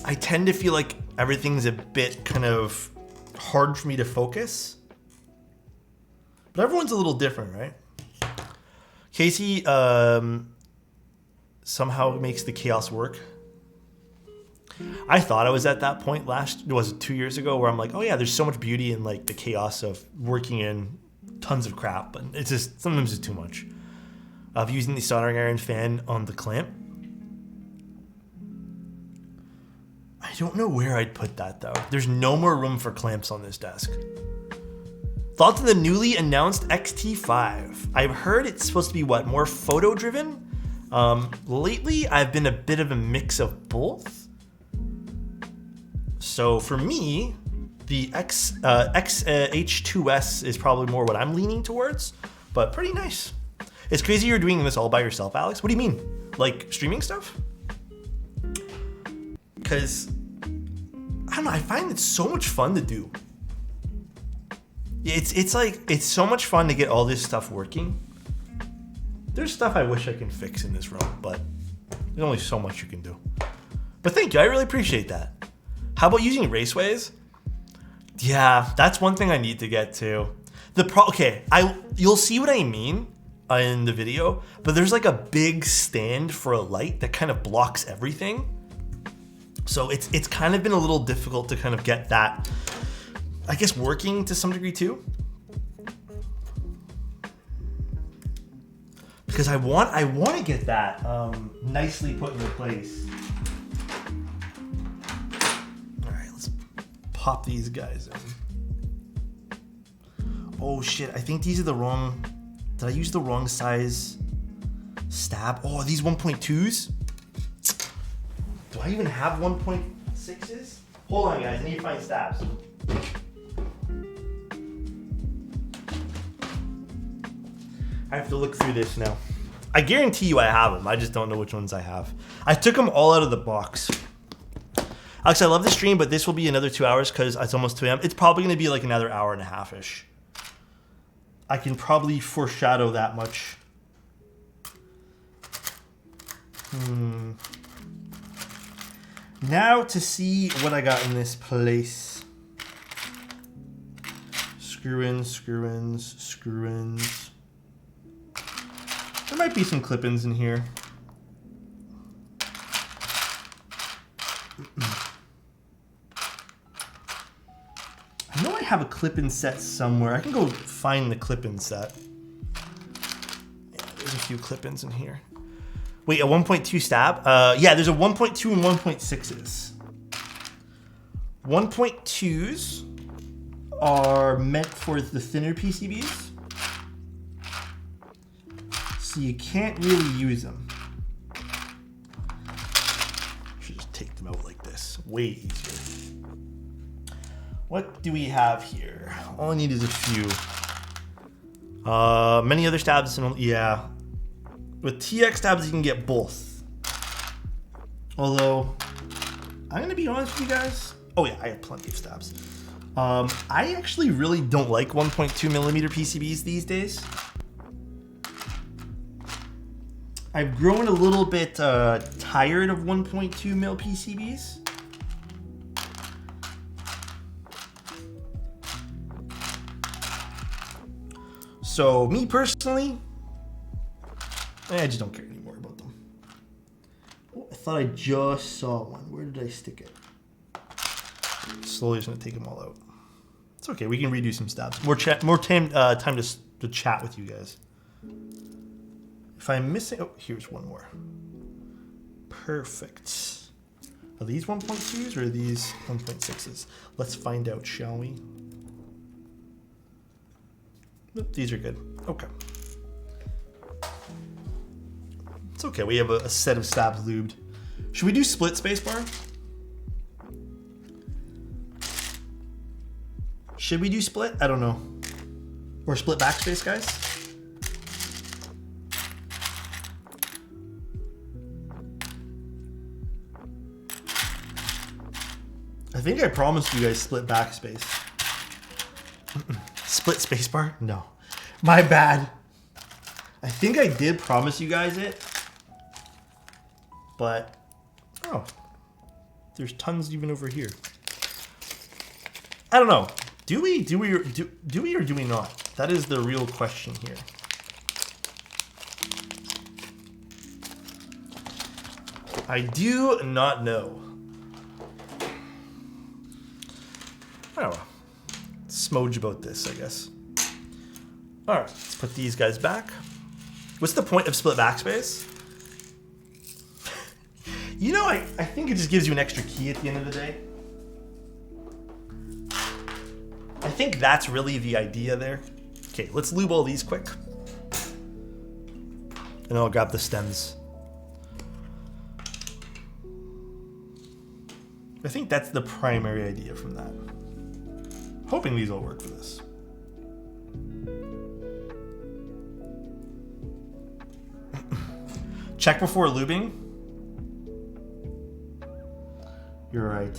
I tend to feel like everything's a bit kind of hard for me to focus. But everyone's a little different, right? Casey somehow makes the chaos work. I thought I was at that point 2 years ago, where I'm like, oh yeah, there's so much beauty in like the chaos of working in tons of crap, but it's just sometimes it's too much. Of using the soldering iron fan on the clamp. I don't know where I'd put that though. There's no more room for clamps on this desk. Thoughts on the newly announced XT5? I've heard it's supposed to be more photo driven. Lately I've been a bit of a mix of both. So for me, the H2S is probably more what I'm leaning towards, but pretty nice. It's crazy you're doing this all by yourself, Alex. What do you mean? Like streaming stuff? Because, I don't know, I find it so much fun to do. It's so much fun to get all this stuff working. There's stuff I wish I can fix in this room, but there's only so much you can do. But thank you, I really appreciate that. How about using raceways? Yeah, that's one thing I need to get to. You'll see what I mean in the video, but there's like a big stand for a light that kind of blocks everything. So it's kind of been a little difficult to kind of get that, I guess, working to some degree too. Because I want to get that nicely put into place. All right, let's pop these guys in. Oh shit, I think these are the wrong, did I use the wrong size stab? Oh, these 1.2s? Do I even have 1.6s? Hold on, guys. I need to find stabs. I have to look through this now. I guarantee you I have them. I just don't know which ones I have. I took them all out of the box. Alex, I love the stream, but this will be another 2 hours because it's almost 2 a.m. It's probably going to be like another hour and a half-ish. I can probably foreshadow that much. Now to see what I got in this place. Screw-ins, screw-ins, screw-ins. There might be some clip-ins in here. I know I have a clip-in set somewhere. I can go find the clip-in set. Yeah, there's a few clip-ins in here. Wait, a 1.2 stab? Yeah, there's a 1.2 and 1.6s. 1.2s are meant for the thinner PCBs. So you can't really use them. Should just take them out like this. Way easier. What do we have here? All I need is a few. Many other stabs. Yeah. With TX stabs, you can get both. Although, I'm going to be honest with you guys. Oh yeah, I have plenty of stabs. I actually really don't like 1.2 millimeter PCBs these days. I've grown a little bit tired of 1.2 mil PCBs. So me personally, I just don't care anymore about them. Oh, I thought I just saw one. Where did I stick it? Slowly just gonna take them all out. It's okay, we can redo some stabs. More time to chat with you guys. If I'm missing, oh, here's one more. Perfect. Are these 1.2s or are these 1.6s? Let's find out, shall we? Nope, these are good. Okay. It's okay, we have a set of stabs lubed. Should we do split spacebar? Should we do split? I don't know. Or split backspace, guys? I think I promised you guys split backspace. Split spacebar? No. My bad. I think I did promise you guys it. But, oh. There's tons even over here. I don't know. Do we or do we not? That is the real question here. I do not know. I don't know. Smudge about this, I guess. All right, let's put these guys back. What's the point of split backspace? You know, I think it just gives you an extra key at the end of the day. I think that's really the idea there. Okay, let's lube all these quick. And I'll grab the stems. I think that's the primary idea from that. Hoping these all work for this. Check before lubing. You're right.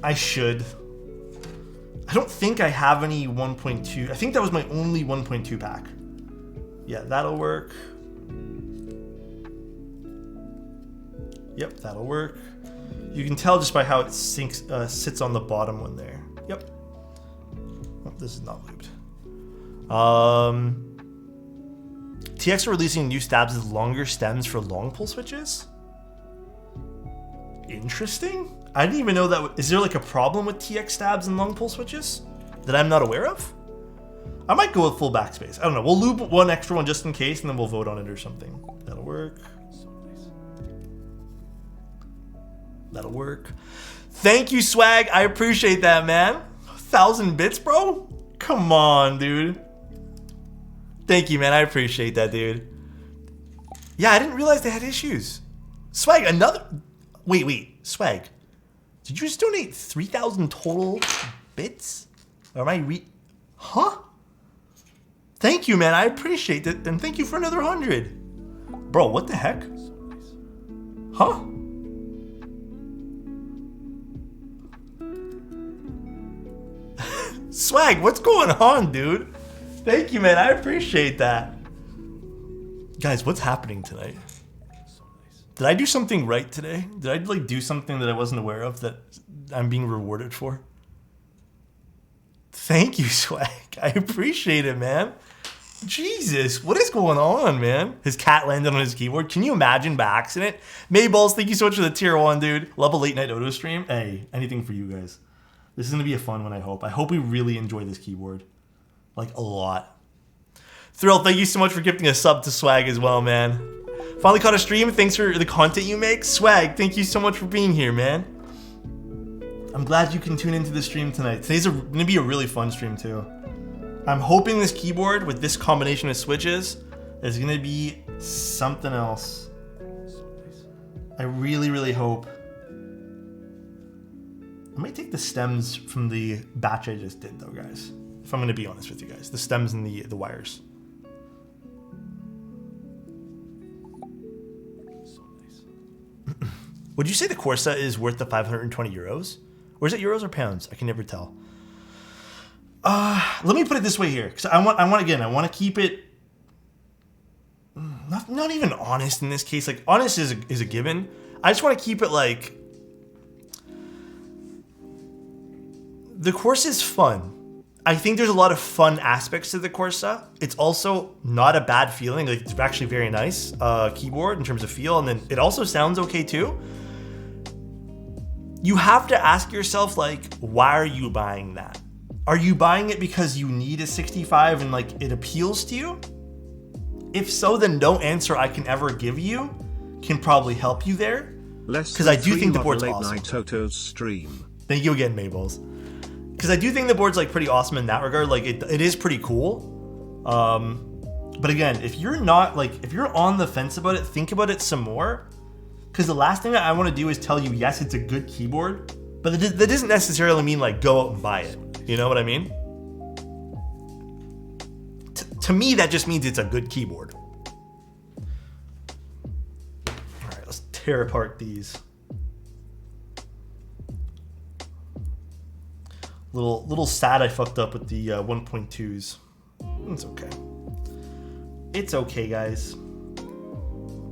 I should. I don't think I have any 1.2. I think that was my only 1.2 pack. Yeah, that'll work. Yep, that'll work. You can tell just by how it sits on the bottom one there. Yep. Oh, this is not lubed. TX are releasing new stabs with longer stems for long pull switches. Interesting. I didn't even know that. Is there like a problem with TX stabs and long pull switches that I'm not aware of? I might go with full backspace. I don't know. We'll lube one extra one just in case, and then we'll vote on it or something. That'll work. So nice. That'll work. Thank you, Swag. I appreciate that, man. 1,000 bits, bro? Come on, dude. Thank you, man. I appreciate that, dude. Yeah, I didn't realize they had issues. Swag, another... Wait, Swag. Did you just donate 3,000 total bits? Or am I Huh? Thank you, man. I appreciate it. And thank you for another 100. Bro, what the heck? Huh? Swag, what's going on, dude? Thank you, man. I appreciate that. Guys, what's happening tonight? Did I do something right today? Did I like do something that I wasn't aware of that I'm being rewarded for? Thank you, Swag. I appreciate it, man. Jesus, what is going on, man? His cat landed on his keyboard. Can you imagine by accident? Mayballs, thank you so much for the tier 1, dude. Love a late night auto stream. Hey, anything for you guys. This is gonna be a fun one, I hope. I hope we really enjoy this keyboard. Like, a lot. Thrill, thank you so much for gifting a sub to Swag as well, man. Finally caught a stream. Thanks for the content you make. Swag, thank you so much for being here, man. I'm glad you can tune into the stream tonight. Today's gonna be a really fun stream, too. I'm hoping this keyboard with this combination of switches is gonna be something else. I really, really hope. I might take the stems from the batch I just did, though, guys. If I'm gonna be honest with you guys, the stems and the wires. Would you say the Corsa is worth the 520 euros? Or is it euros or pounds? I can never tell. Let me put it this way here, because I want to keep it not even honest in this case. Like, honest is a given. I just want to keep it like the Corsa is fun. I think there's a lot of fun aspects to the Corsa. It's also not a bad feeling. Like, it's actually very nice keyboard in terms of feel, and then it also sounds okay too. You have to ask yourself, like, why are you buying that? Are you buying it because you need a 65 and like it appeals to you? If so, then no answer I can ever give you can probably help you there. Because I do think the board's awesome. Toto's stream. Thank you again, Mabels. Because I do think the board's like pretty awesome in that regard. Like it is pretty cool. But again, if you're not like, if you're on the fence about it, think about it some more. Because the last thing that I want to do is tell you, yes, it's a good keyboard, but that doesn't necessarily mean like go out and buy it. You know what I mean? To me, that just means it's a good keyboard. All right, let's tear apart these. Little sad I fucked up with the 1.2s. It's okay. It's okay, guys.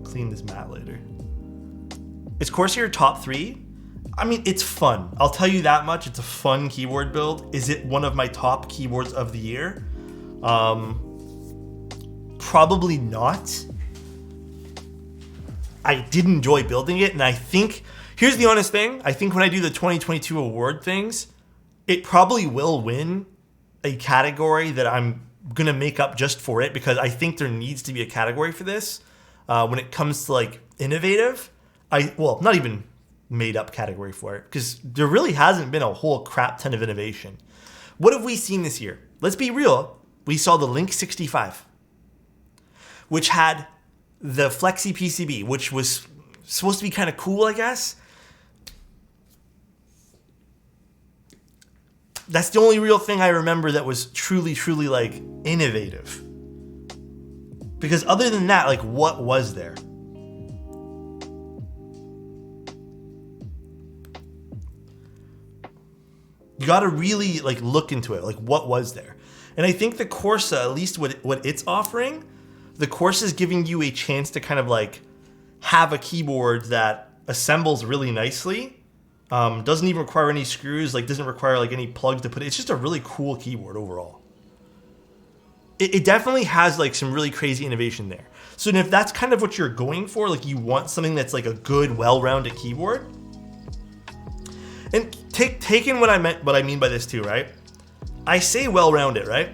Clean this mat later. Is Corsair top 3? I mean, it's fun. I'll tell you that much. It's a fun keyboard build. Is it one of my top keyboards of the year? Probably not. I did enjoy building it, and I think, here's the honest thing. I think when I do the 2022 award things, it probably will win a category that I'm going to make up just for it, because I think there needs to be a category for this. When it comes to like innovative, well, not even made up category for it, because there really hasn't been a whole crap ton of innovation. What have we seen this year? Let's be real. We saw the Link 65, which had the Flexi PCB, which was supposed to be kind of cool, I guess. That's the only real thing I remember that was truly, truly like innovative. Because other than that, like, what was there? You got to really like look into it. Like, what was there? And I think the Corsa, at least what it's offering, the Corsa is giving you a chance to kind of like have a keyboard that assembles really nicely. Doesn't even require any screws, like doesn't require like any plugs to put it. It's just a really cool keyboard overall. It definitely has like some really crazy innovation there. So if that's kind of what you're going for, like you want something that's like a good, well-rounded keyboard. And taking what I mean by this too, right? I say well-rounded, right?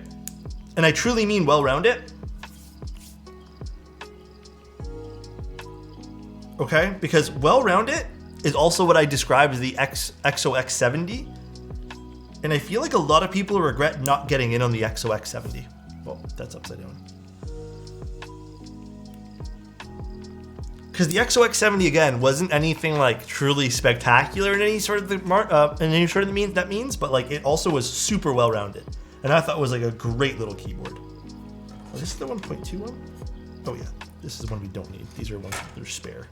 And I truly mean well-rounded. Okay? Because well-rounded is also what I described as the XOX70. And I feel like a lot of people regret not getting in on the XOX70. Well, that's upside down. because the XOX70 again wasn't anything like truly spectacular in any sort of that means, but like it also was super well rounded, and I thought it was like a great little keyboard. Oh, this is the 1.2 one. Oh yeah, this is the one we don't need. These are ones that are spare.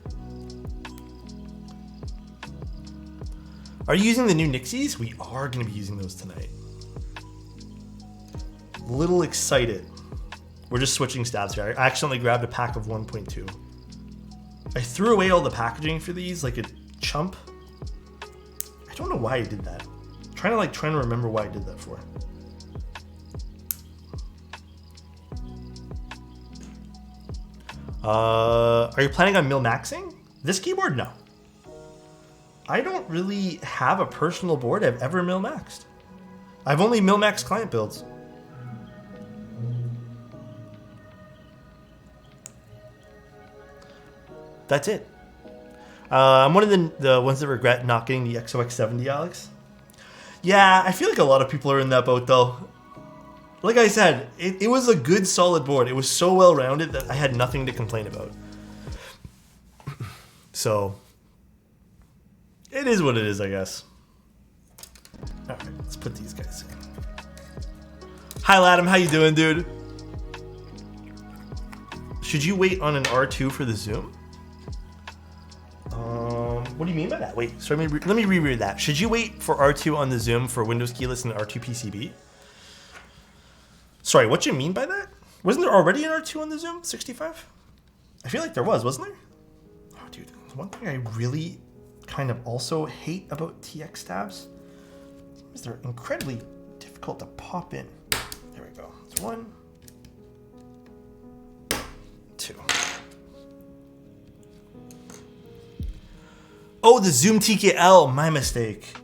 Are you using the new Nixies? We are going to be using those tonight. Little excited. We're just switching stabs here. I accidentally grabbed a pack of 1.2. I threw away all the packaging for these like a chump. I don't know why I did that. I'm trying to remember why I did that for. Are you planning on mil-maxing? This keyboard? No. I don't really have a personal board I've ever mil-maxed. I've only mil-maxed client builds. That's it. I'm one of the ones that regret not getting the XOX70, Alex. Yeah, I feel like a lot of people are in that boat, though. Like I said, it was a good, solid board. It was so well-rounded that I had nothing to complain about. So, it is what it is, I guess. All right, let's put these guys in. Hi, Ladam. How you doing, dude? Should you wait on an R2 for the Zoom? What do you mean by that? Wait, so let me reread that. Should you wait for R2 on the Zoom for Windows keyless and R2 PCB? Sorry, what you mean by that? Wasn't there already an R2 on the Zoom 65? I feel like there was, wasn't there? Oh, dude, one thing I really kind of also hate about TX tabs is they're incredibly difficult to pop in. There we go. It's 1, 2. Oh, the Zoom TKL, my mistake.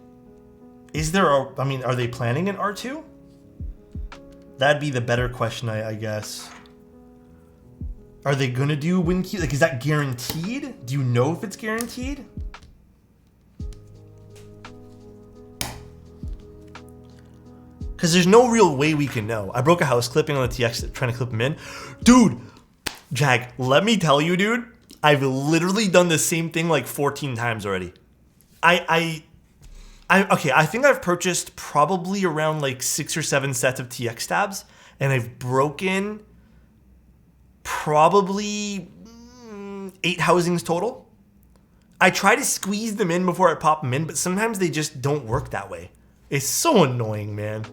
Is there are they planning an R2? That'd be the better question, I guess. Are they gonna do WinKey? Like, is that guaranteed? Do you know if it's guaranteed? Because there's no real way we can know. I broke a house clipping on the TX trying to clip them in. Dude, Jag, let me tell you, dude. I've literally done the same thing like 14 times already. Okay, I think I've purchased probably around like 6 or 7 sets of TX tabs, and I've broken probably 8 housings total. I try to squeeze them in before I pop them in, but sometimes they just don't work that way. It's so annoying, man.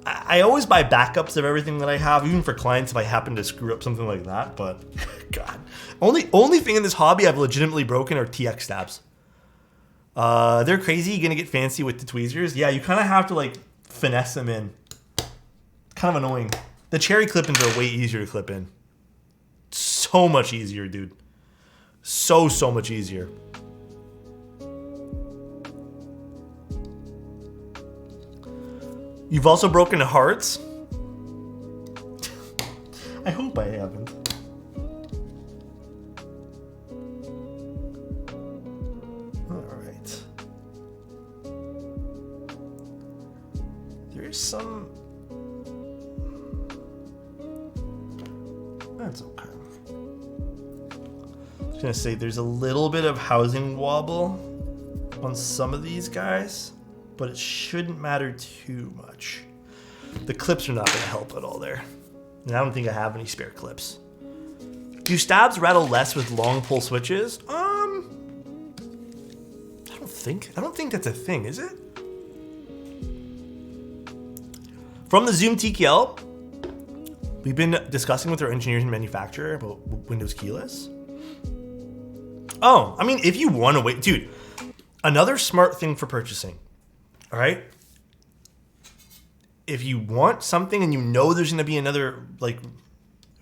I always buy backups of everything that I have, even for clients if I happen to screw up something like that, but God. Only thing in this hobby I've legitimately broken are TX tabs. They're crazy. You're gonna get fancy with the tweezers. Yeah, you kind of have to like finesse them in. Kind of annoying. The cherry clip-ins are way easier to clip in. So much easier, dude. So much easier. You've also broken hearts? I hope I haven't. Alright. There's some... That's okay. I was gonna say, there's a little bit of housing wobble on some of these guys, but it shouldn't matter too much. The clips are not going to help at all there. And I don't think I have any spare clips. Do stabs rattle less with long pull switches? I don't think that's a thing, is it? From the Zoom TKL, we've been discussing with our engineers and manufacturer about Windows keyless. Oh, I mean, if you want to wait, dude, another smart thing for purchasing. All right. If you want something and you know there's going to be another like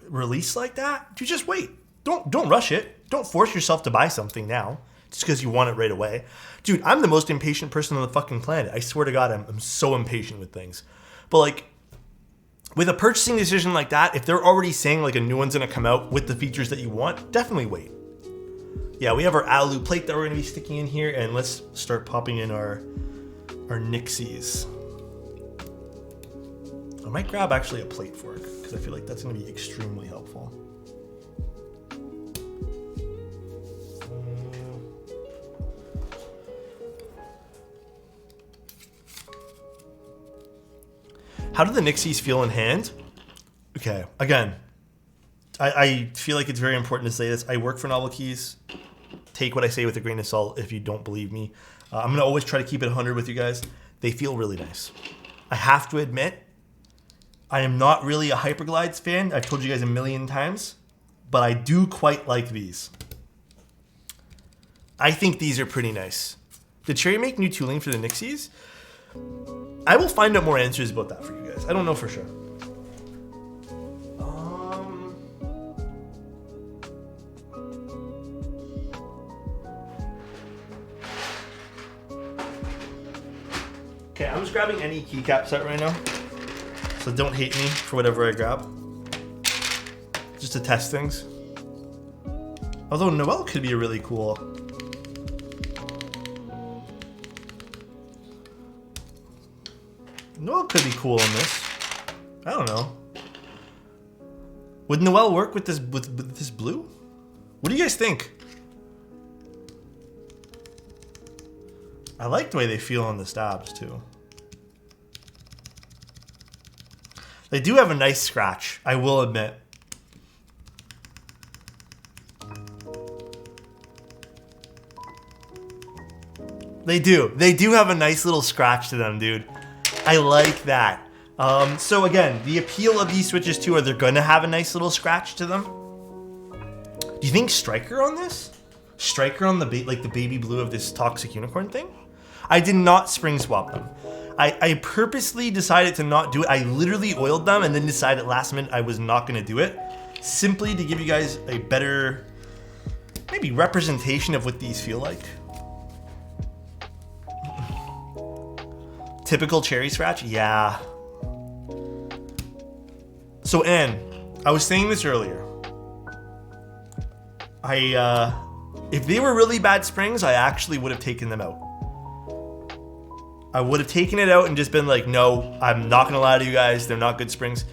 release like that, you just wait. Don't rush it. Don't force yourself to buy something now just because you want it right away. Dude, I'm the most impatient person on the fucking planet. I swear to God, I'm so impatient with things. But like with a purchasing decision like that, if they're already saying like a new one's going to come out with the features that you want, definitely wait. Yeah, we have our alu plate that we're going to be sticking in here, and let's start popping in our Nixies. I might grab actually a plate fork because I feel like that's going to be extremely helpful. How do the Nixies feel in hand? Okay, again, I feel like it's very important to say this. I work for Novel Keys. Take what I say with a grain of salt if you don't believe me. I'm going to always try to keep it 100 with you guys. They feel really nice. I have to admit, I am not really a Hyperglides fan. I've told you guys a million times, but I do quite like these. I think these are pretty nice. Did Cherry make new tooling for the Nixies? I will find out more answers about that for you guys. I don't know for sure. Okay, I'm just grabbing any keycap set right now. So don't hate me for whatever I grab. Just to test things. Although Noel could be really cool. Noel could be cool on this. I don't know. Would Noel work with this with this blue? What do you guys think? I like the way they feel on the stabs too. They do have a nice scratch, I will admit. They do. They do have a nice little scratch to them, dude. I like that. So again, the appeal of these switches too are they're going to have a nice little scratch to them. Do you think Striker on this? Striker on the like the baby blue of this Toxic Unicorn thing? I did not spring swap them. I purposely decided to not do it. I literally oiled them and then decided last minute I was not going to do it. Simply to give you guys a better, maybe representation of what these feel like. Typical cherry scratch? Yeah. So Anne, I was saying this earlier. If they were really bad springs, I actually would have taken them out. I would have taken it out and just been like, no, I'm not gonna lie to you guys, they're not good springs.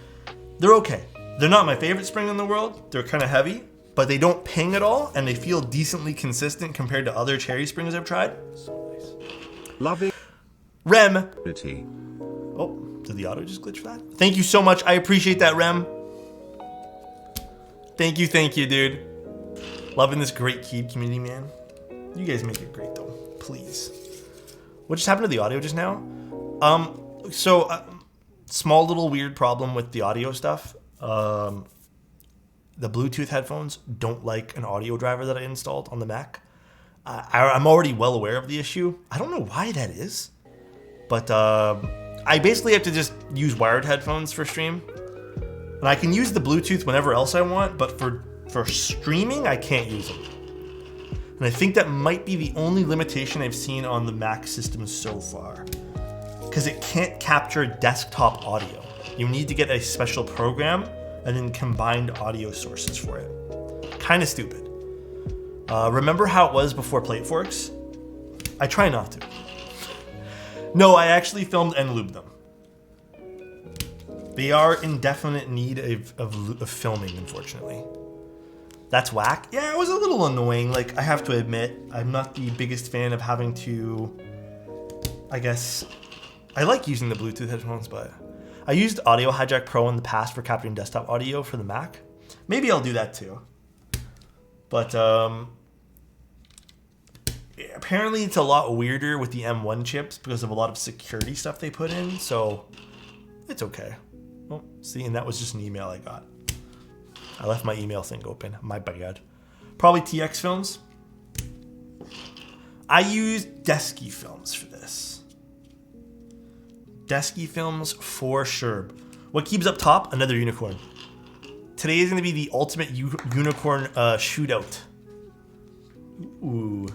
They're okay. They're not my favorite spring in the world. They're kind of heavy, but they don't ping at all, and they feel decently consistent compared to other cherry springs I've tried. So nice. Loving. Rem. Oh, did the auto just glitch for that? Thank you so much. I appreciate that, Rem. Thank you, dude. Loving this great Keep community, man. You guys make it great, though. Please. What just happened to the audio just now? Small little weird problem with the audio stuff. The Bluetooth headphones don't like an audio driver that I installed on the Mac. I'm already well aware of the issue. I don't know why that is. But I basically have to just use wired headphones for stream. And I can use the Bluetooth whenever else I want, but for streaming, I can't use them. And I think that might be the only limitation I've seen on the Mac system so far. Because it can't capture desktop audio. You need to get a special program and then combined audio sources for it. Kind of stupid. Remember how it was before Plate Forks? I try not to. No, I actually filmed and lubed them. They are in definite need of filming, unfortunately. That's whack. Yeah, it was a little annoying. Like, I have to admit, I'm not the biggest fan of having to, I guess, I like using the Bluetooth headphones, but I used Audio Hijack Pro in the past for capturing desktop audio for the Mac. Maybe I'll do that too. But apparently it's a lot weirder with the M1 chips because of a lot of security stuff they put in, so it's okay. Oh, see, and that was just an email I got. I left my email thing open. My bad. Probably TX films. I used Desky films for this. Desky films for sure. What keeps up top? Another unicorn. Today is going to be the ultimate unicorn shootout. Ooh.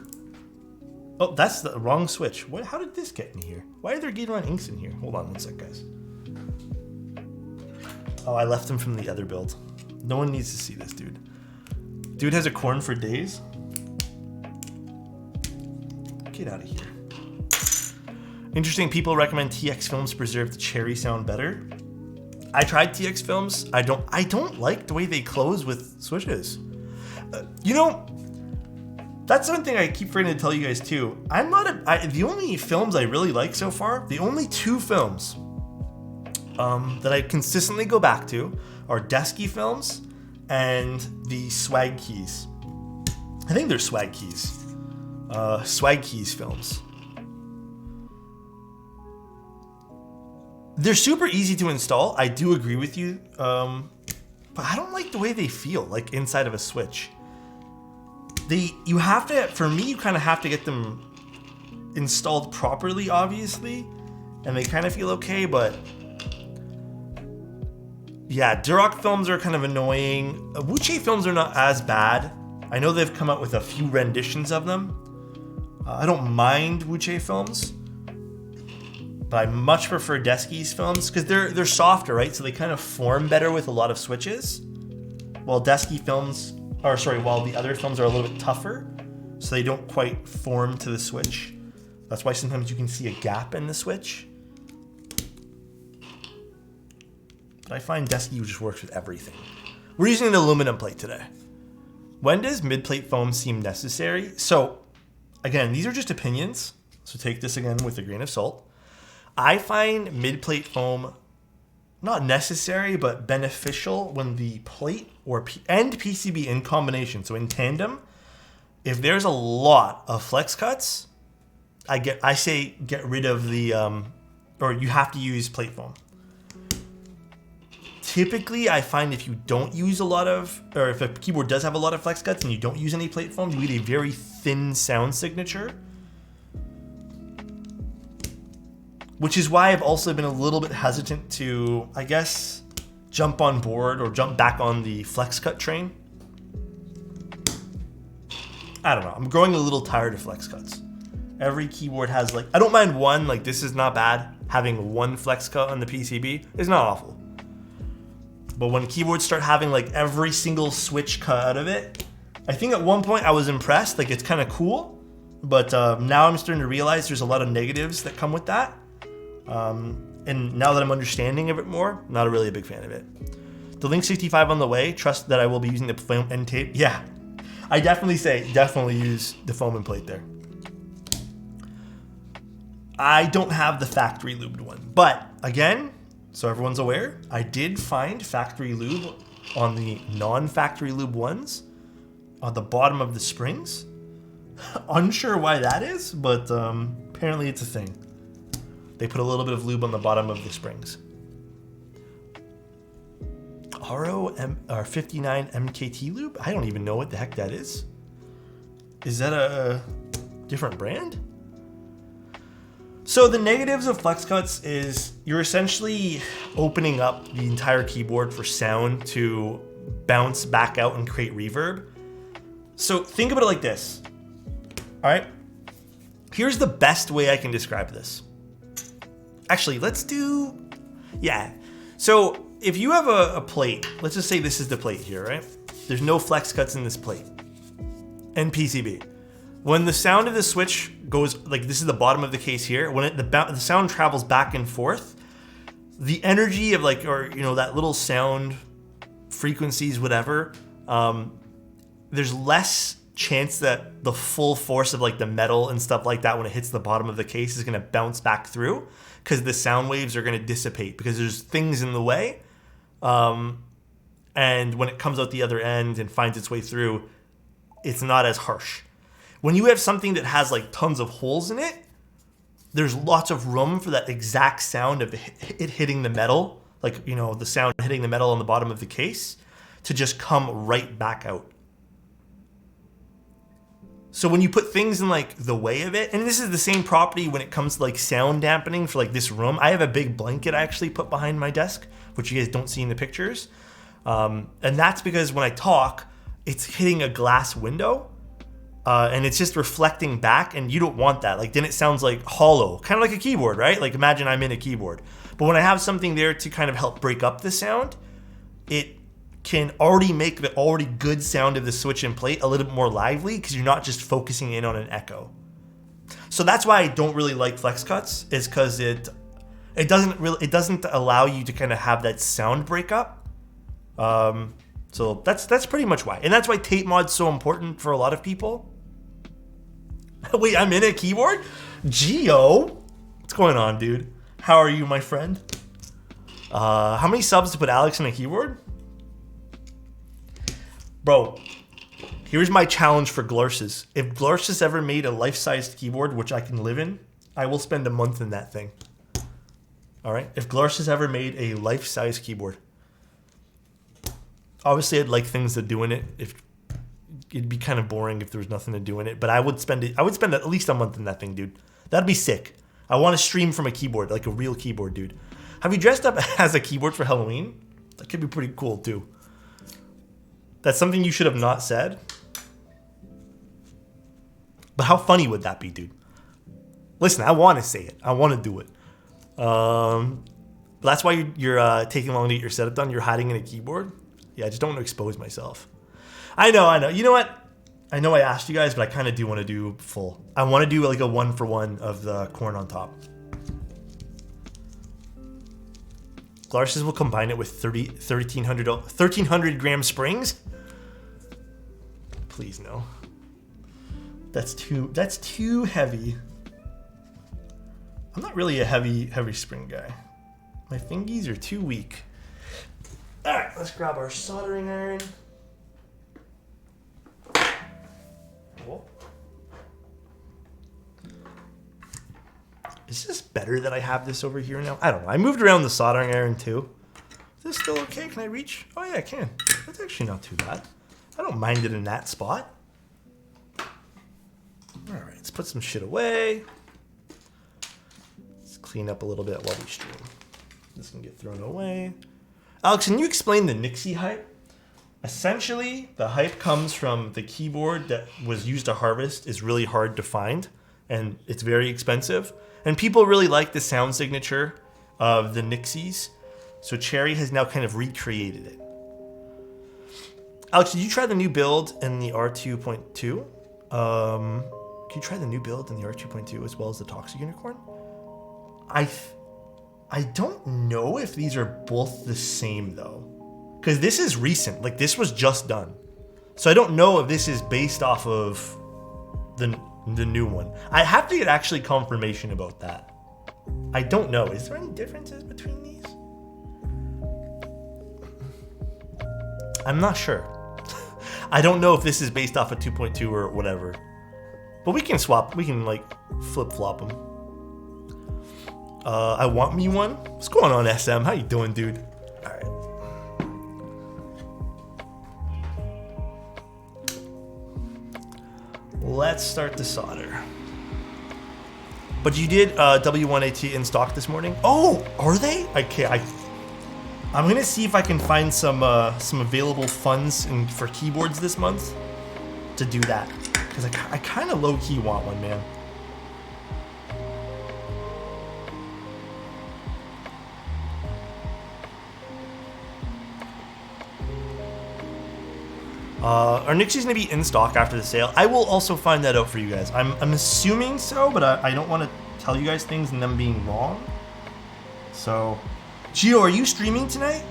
Oh, that's the wrong switch. What? How did this get in here? Why are there Gatorland inks in here? Hold on one sec, guys. Oh, I left them from the other build. No one needs to see this, dude. Dude has a corn for days. Get out of here. Interesting, people recommend TX films to preserve the cherry sound better. I tried TX films. I don't like the way they close with switches. You know, that's one thing I keep forgetting to tell you guys too. The only films I really like so far, the only two films that I consistently go back to are Desky films and the Swag Keys. I think they're Swag Keys. Swag Keys films. They're super easy to install. I do agree with you. But I don't like the way they feel, like inside of a Switch. You have to, for me, you kind of have to get them installed properly, obviously. And they kind of feel okay, but yeah, Duroc films are kind of annoying. Wuche films are not as bad. I know they've come out with a few renditions of them. I don't mind Wuche films, but I much prefer Desky's films because they're softer, right? So they kind of form better with a lot of switches. While Desky films, while the other films are a little bit tougher, so they don't quite form to the Switch. That's why sometimes you can see a gap in the Switch. But I find Desky just works with everything. We're using an aluminum plate today. When does mid-plate foam seem necessary? So, again, these are just opinions, so take this again with a grain of salt. I find mid-plate foam not necessary, but beneficial when the plate and PCB in combination, so in tandem, if there's a lot of flex cuts, I say get rid of the, or you have to use plate foam. Typically, I find if you don't use a lot of, or if a keyboard does have a lot of flex cuts and you don't use any plate foam, you get a very thin sound signature. Which is why I've also been a little bit hesitant to, I guess, jump on board or jump back on the flex cut train. I don't know. I'm growing a little tired of flex cuts. Every keyboard has I don't mind one, this is not bad. Having one flex cut on the PCB is not awful. But when keyboards start having every single switch cut out of it, I think at one point I was impressed. It's kind of cool. But now I'm starting to realize there's a lot of negatives that come with that. And now that I'm understanding of it more, not really a big fan of it. The Link 65 on the way. Trust that I will be using the foam end tape. Yeah, I definitely use the foam and plate there. I don't have the factory lubed one, but again, so everyone's aware, I did find factory lube on the non-factory lube ones on the bottom of the springs. Unsure why that is, but apparently it's a thing. They put a little bit of lube on the bottom of the springs. RO59 MKT lube? I don't even know what the heck that is. Is that a different brand? So the negatives of flex cuts is you're essentially opening up the entire keyboard for sound to bounce back out and create reverb. So think about it like this. All right. Here's the best way I can describe this. Actually, So if you have a plate, let's just say this is the plate here, right? There's no flex cuts in this plate and PCB. When the sound of the switch goes, this is the bottom of the case here, when the sound travels back and forth, the energy of that little sound frequencies, whatever, there's less chance that the full force of the metal and stuff like that when it hits the bottom of the case is going to bounce back through because the sound waves are going to dissipate because there's things in the way. And when it comes out the other end and finds its way through, it's not as harsh. When you have something that has tons of holes in it, there's lots of room for that exact sound of it hitting the metal, the sound hitting the metal on the bottom of the case, to just come right back out. So when you put things in the way of it, and this is the same property when it comes to sound dampening for this room. I have a big blanket I actually put behind my desk, which you guys don't see in the pictures. And that's because when I talk, it's hitting a glass window. And it's just reflecting back, and you don't want that. Then it sounds hollow, kind of like a keyboard, right? Imagine I'm in a keyboard. But when I have something there to kind of help break up the sound, it can already make the already good sound of the switch and plate a little bit more lively because you're not just focusing in on an echo. So that's why I don't really like flex cuts, is because it doesn't allow you to kind of have that sound breakup. So that's pretty much why. And that's why tape mod's so important for a lot of people. Wait, I'm in a keyboard? Geo? What's going on, dude? How are you, my friend? How many subs to put Alex in a keyboard? Bro, here's my challenge for Glorsis. If Glorsis ever made a life-sized keyboard, which I can live in, I will spend a month in that thing. All right? If Glorsis ever made a life-size keyboard. Obviously, I'd like things to do in it. If it'd be kind of boring if there was nothing to do in it, but I would spend at least a month in that thing, dude. That'd be sick. I want to stream from a keyboard, like a real keyboard, dude. Have you dressed up as a keyboard for Halloween? That could be pretty cool, too. That's something you should have not said. But how funny would that be, dude? Listen, I want to say it. I want to do it. That's why you're taking long to get your setup done. You're hiding in a keyboard. Yeah, I just don't want to expose myself. I know. You know what? I know I asked you guys, but I kind of do want to do full. I want to do like a 1-for-1 of the corn on top. Glarses will combine it with 1,300 gram springs. Please no. That's too heavy. I'm not really a heavy spring guy. My fingies are too weak. All right, let's grab our soldering iron. Cool. Is this better that I have this over here now? I don't know. I moved around the soldering iron too. Is this still okay? Can I reach? Oh yeah, I can. That's actually not too bad. I don't mind it in that spot. All right, let's put some shit away. Let's clean up a little bit while we stream. This can get thrown away. Alex, can you explain the Nixie hype? Essentially, the hype comes from the keyboard that was used to harvest is really hard to find, and it's very expensive. And people really like the sound signature of the Nixies, so Cherry has now kind of recreated it. Alex, did you try the new build in the R2.2? Can you try the new build in the R2.2 as well as the Toxic Unicorn? I don't know if these are both the same though. Because this is recent, like this was just done. So I don't know if this is based off of the new one. I have to get actually confirmation about that. I don't know. Is there any differences between these? I'm not sure. I don't know if this is based off of 2.2 or whatever. But we can swap, we can like flip-flop them. I want me one. What's going on, SM? How you doing, dude? All right. Let's start the solder. But you did W1AT in stock this morning? Oh, are they? I'm gonna see if I can find some available funds for keyboards this month to do that. Because I kind of low-key want one, man. Are Nixies going to be in stock after the sale? I will also find that out for you guys. I'm assuming so, but I don't want to tell you guys things and them being wrong. So, Gio, are you streaming tonight?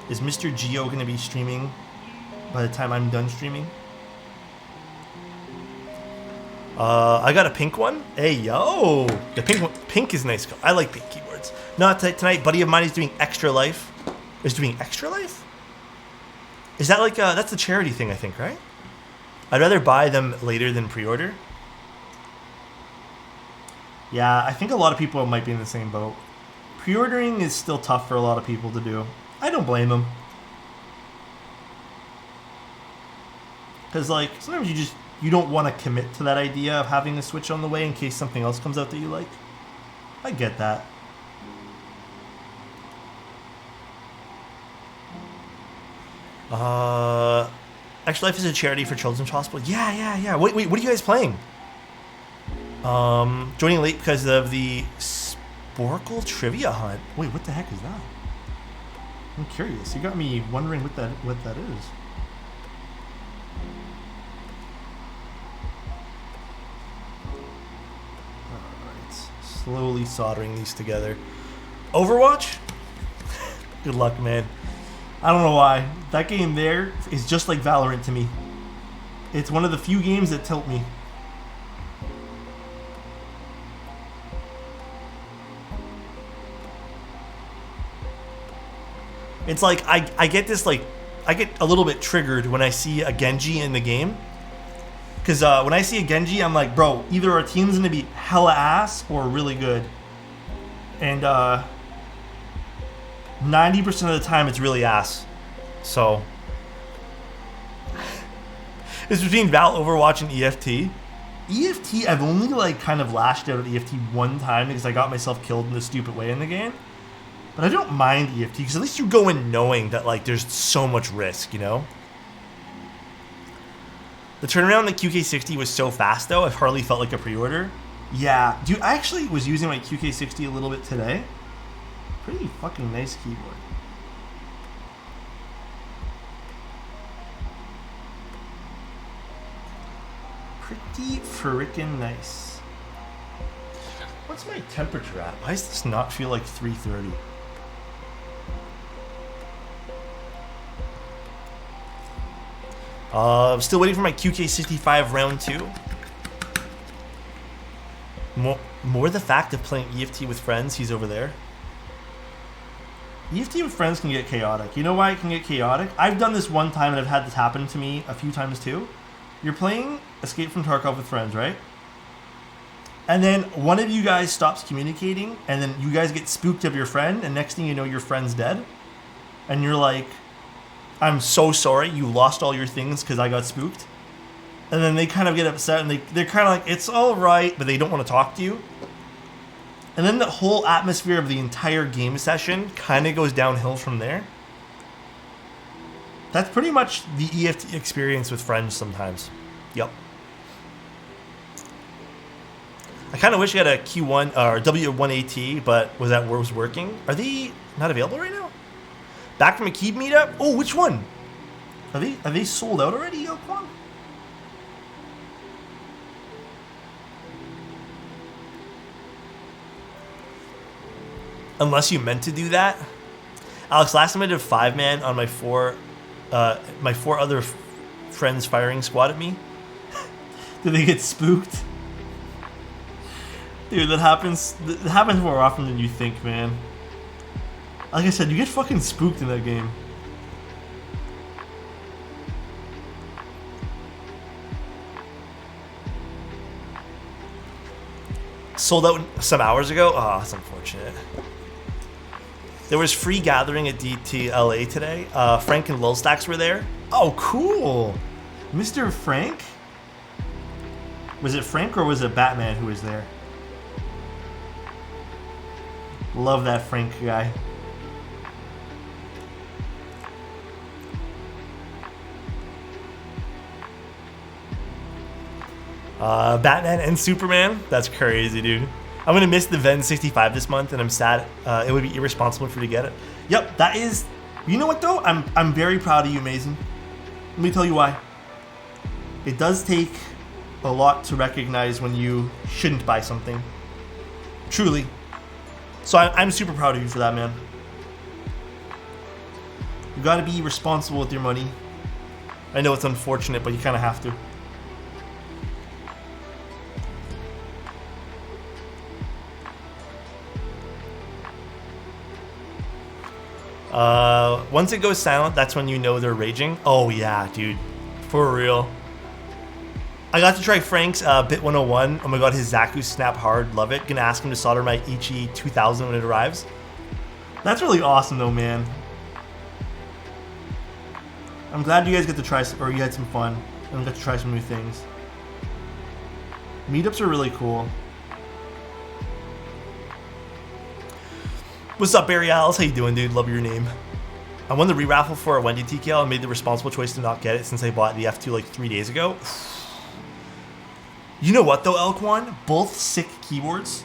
Is Mr. Gio going to be streaming by the time I'm done streaming? I got a pink one. Hey, yo. The pink one, pink is nice. I like pink keyboards. Not tonight. Buddy of mine is doing Extra Life. Is doing Extra Life? Is that like, that's the charity thing, I think, right? I'd rather buy them later than pre-order. Yeah, I think a lot of people might be in the same boat. Pre-ordering is still tough for a lot of people to do. I don't blame them. Because, like, sometimes you don't want to commit to that idea of having a Switch on the way in case something else comes out that you like. I get that. Extra Life is a charity for Children's Hospital. Yeah. Wait, what are you guys playing? Joining late because of the Sporkle Trivia Hunt. Wait, what the heck is that? I'm curious. You got me wondering what that is. Alright. Slowly soldering these together. Overwatch? Good luck, man. I don't know why. That game there is just like Valorant to me. It's one of the few games that tilt me. It's like I get this like I get a little bit triggered when I see a Genji in the game. Because when I see a Genji, I'm like, bro, either our team's gonna be hella ass or really good. And 90% of the time, it's really ass. So it's between Val, Overwatch, and EFT. EFT, I've only like kind of lashed out at EFT one time because I got myself killed in a stupid way in the game. But I don't mind EFT because at least you go in knowing that like there's so much risk, you know? The turnaround on the QK60 was so fast though, I've hardly felt like a pre-order. Yeah, dude, I actually was using my QK60 a little bit today. Pretty fucking nice keyboard. Pretty frickin' nice. What's my temperature at? Why does this not feel like 330? I'm still waiting for my QK65 round 2. More the fact of playing EFT with friends, he's over there. EFT with friends can get chaotic. You know why it can get chaotic? I've done this one time and I've had this happen to me a few times too. You're playing Escape from Tarkov with friends, right? And then one of you guys stops communicating and then you guys get spooked of your friend and next thing you know your friend's dead. And you're like, I'm so sorry you lost all your things because I got spooked. And then they kind of get upset and they're kind of like, it's all right, but they don't want to talk to you. And then the whole atmosphere of the entire game session kind of goes downhill from there. That's pretty much the EFT experience with friends sometimes. Yep. I kind of wish I had a Q1 or W1AT, but was working. Are they not available right now? Back from a Keep meetup? Oh, which one? Are they sold out already, Alexotos? Unless you meant to do that. Alex, last time I did 5-man on my four other friends firing squad at me. Did they get spooked? Dude, that happens more often than you think, man. Like I said, you get fucking spooked in that game. Sold out some hours ago? Oh, that's unfortunate. There was free gathering at DTLA today. Frank and Lil Stacks were there. Oh, cool. Mr. Frank? Was it Frank or was it Batman who was there? Love that Frank guy. Batman and Superman? That's crazy, dude. I'm gonna miss the Ven 65 this month, and I'm sad. It would be irresponsible for you to get it. Yep, that is. You know what though? I'm very proud of you, Mason. Let me tell you why. It does take a lot to recognize when you shouldn't buy something. Truly. So I'm super proud of you for that, man. You gotta be responsible with your money. I know it's unfortunate, but you kind of have to. Once it goes silent, that's when you know they're raging. Oh yeah, dude. For real. I got to try Frank's Bit 101. Oh my god, his Zaku snap hard. Love it. Gonna ask him to solder my Ichi 2000 when it arrives. That's really awesome though, man. I'm glad you guys get to try, or you had some fun and got to try some new things. Meetups are really cool. What's up, Barry Alice? How you doing, dude? Love your name. I won the re-raffle for a Wendy TKL and made the responsible choice to not get it since I bought the F2 like 3 days ago. You know what though, Elquan? Both sick keyboards.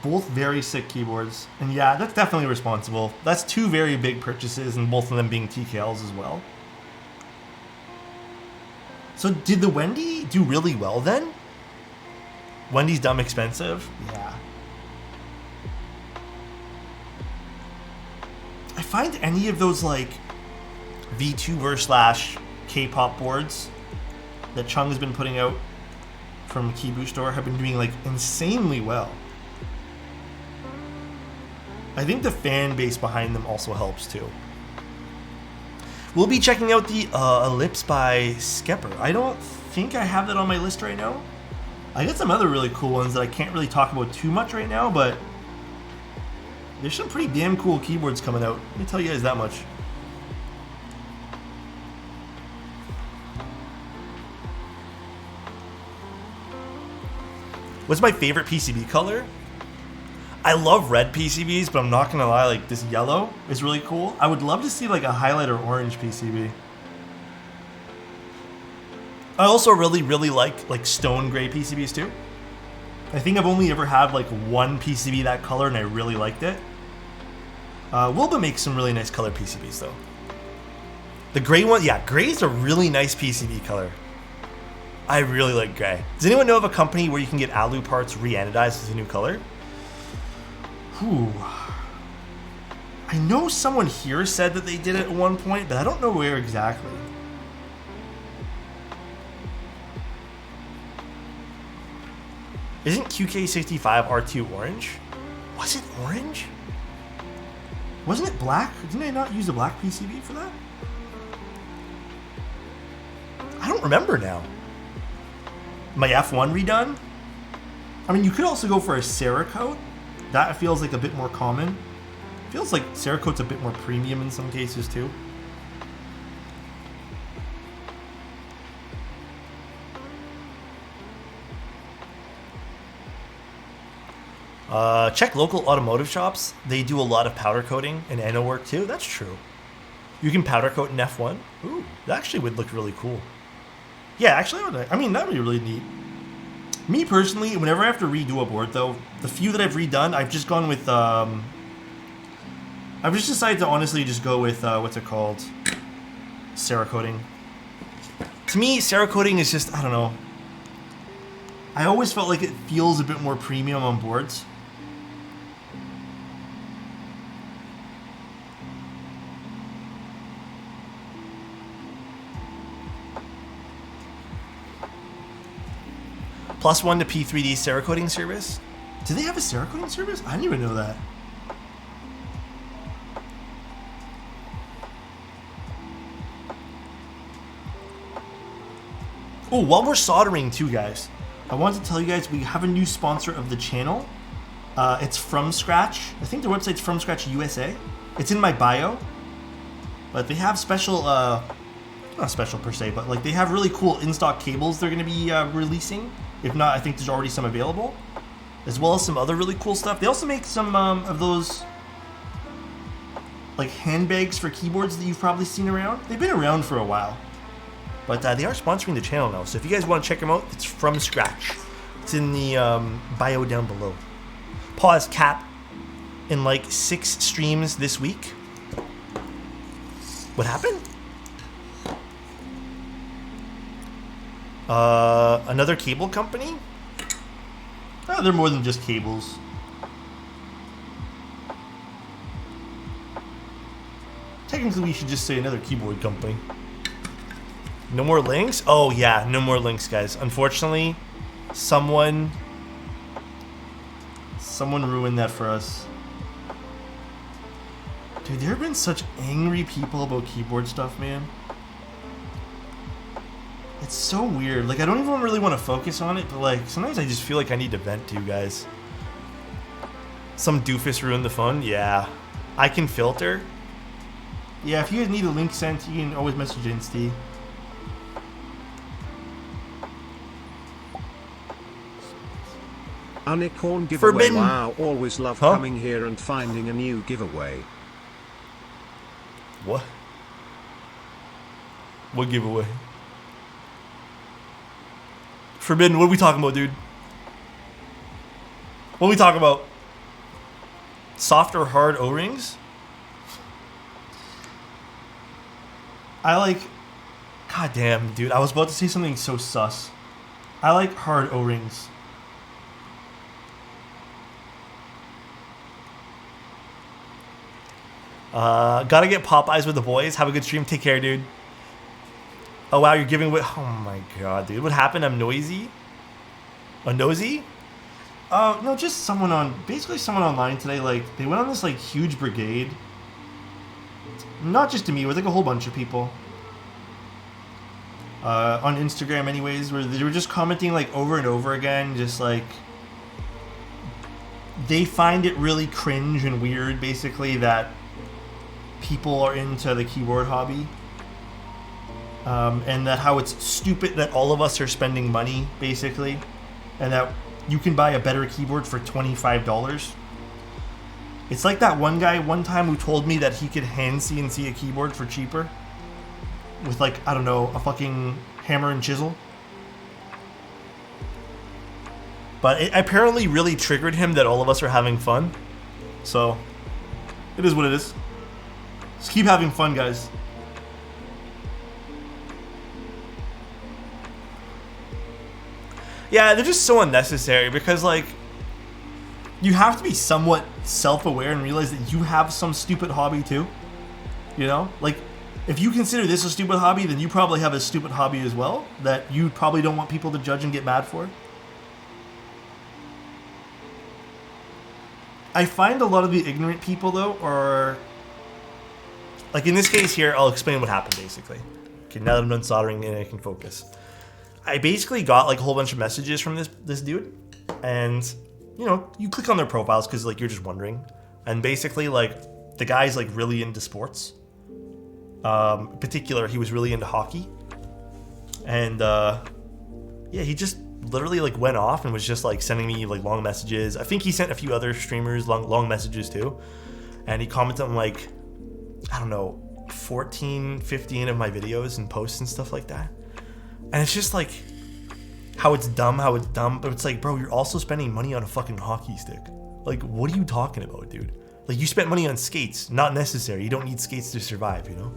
Both very sick keyboards. And yeah, that's definitely responsible. That's two very big purchases and both of them being TKLs as well. So did the Wendy do really well then? Wendy's dumb expensive? Yeah. I find any of those like VTuber / K-pop boards that Chung has been putting out from Keyboot Store have been doing like insanely well. I think the fan base behind them also helps too. We'll be checking out the Ellipse by Skepper. I don't think I have that on my list right now. I got some other really cool ones that I can't really talk about too much right now, but there's some pretty damn cool keyboards coming out. Let me tell you guys that much. What's my favorite PCB color? I love red PCBs, but I'm not gonna lie, like this yellow is really cool. I would love to see like a highlighter orange PCB. I also really like stone gray PCBs too. I think I've only ever had like one PCB that color and I really liked it. Wilba makes some really nice color PCBs though. The gray one, yeah, gray is a really nice PCB color. I really like gray. Does anyone know of a company where you can get alu parts re-anodized as a new color? Ooh. I know someone here said that they did it at one point, but I don't know where exactly. Isn't QK65 R2 orange? Was it orange? Wasn't it black? Didn't I not use a black PCB for that? I don't remember now. My F1 redone? I mean, you could also go for a Cerakote. That feels like a bit more common. Feels like Cerakote's a bit more premium in some cases too. Check local automotive shops. They do a lot of powder coating and anno work too. That's true. You can powder coat an F1. Ooh, that actually would look really cool. Yeah, actually, I mean, that would be really neat. Me personally, whenever I have to redo a board, though, the few that I've redone, I've just gone with, I've just decided to honestly just go with, what's it called? Cerakoting. To me, Cerakoting is just, I don't know. I always felt like it feels a bit more premium on boards. +1 to P3D Cerakoting service. Do they have a Cerakoting service? I didn't even know that. Oh, while we're soldering too, guys, I wanted to tell you guys we have a new sponsor of the channel. It's From Scratch. I think their website's From Scratch USA. It's in my bio. But they have special, not special per se, but like they have really cool in-stock cables they're going to be releasing. If not, I think there's already some available, as well as some other really cool stuff. They also make some of those like handbags for keyboards that you've probably seen around. They've been around for a while, but they are sponsoring the channel now. So if you guys want to check them out, it's From Scratch. It's in the bio down below. Pause cap in like 6 streams this week. What happened? Another cable company? Oh, they're more than just cables. Technically, we should just say another keyboard company. No more links? Oh, yeah, no more links, guys. Unfortunately, someone ruined that for us. Dude, there have been such angry people about keyboard stuff, man. It's so weird. Like, I don't even really want to focus on it, but like, sometimes I just feel like I need to vent to you guys. Some doofus ruined the fun? Yeah. I can filter? Yeah, if you guys need a link sent, you can always message Insty. Unicorn giveaway. Forbidden. Wow, always love coming here and finding a new giveaway. What? What giveaway? Forbidden, what are we talking about, dude? What are we talking about? Soft or hard O-rings? I like... God damn, dude. I was about to say something so sus. I like hard O-rings. Gotta get Popeyes with the boys. Have a good stream. Take care, dude. Oh, wow, you're giving away... Oh, my God, dude. What happened? I'm noisy? A nosy? No, just someone basically someone online today. Like they went on this like huge brigade. Not just to me, with like a whole bunch of people. On Instagram, anyways, where they were just commenting like over and over again, just like they find it really cringe and weird, basically, that people are into the keyboard hobby. And that how it's stupid that all of us are spending money, basically, and that you can buy a better keyboard for $25. It's like that one guy one time who told me that he could hand CNC a keyboard for cheaper with, like, I don't know, a fucking hammer and chisel. But it apparently really triggered him that all of us are having fun. So, it is what it is. Just keep having fun, guys. Yeah, they're just so unnecessary because, like, you have to be somewhat self-aware and realize that you have some stupid hobby too. You know? Like, if you consider this a stupid hobby, then you probably have a stupid hobby as well that you probably don't want people to judge and get mad for. I find a lot of the ignorant people, though, are... Like, in this case here, I'll explain what happened, basically. Okay, now that I'm done soldering and I can focus. I basically got, like, a whole bunch of messages from this dude. And, you know, you click on their profiles because, like, you're just wondering. And basically, like, the guy's, like, really into sports. In particular, he was really into hockey. And, yeah, he just literally, like, went off and was just, like, sending me, like, long messages. I think he sent a few other streamers long messages, too. And he commented on, like, I don't know, 14, 15 of my videos and posts and stuff like that. And it's just, like, how it's dumb, but it's like, bro, you're also spending money on a fucking hockey stick. Like, what are you talking about, dude? Like, you spent money on skates. Not necessary. You don't need skates to survive, you know?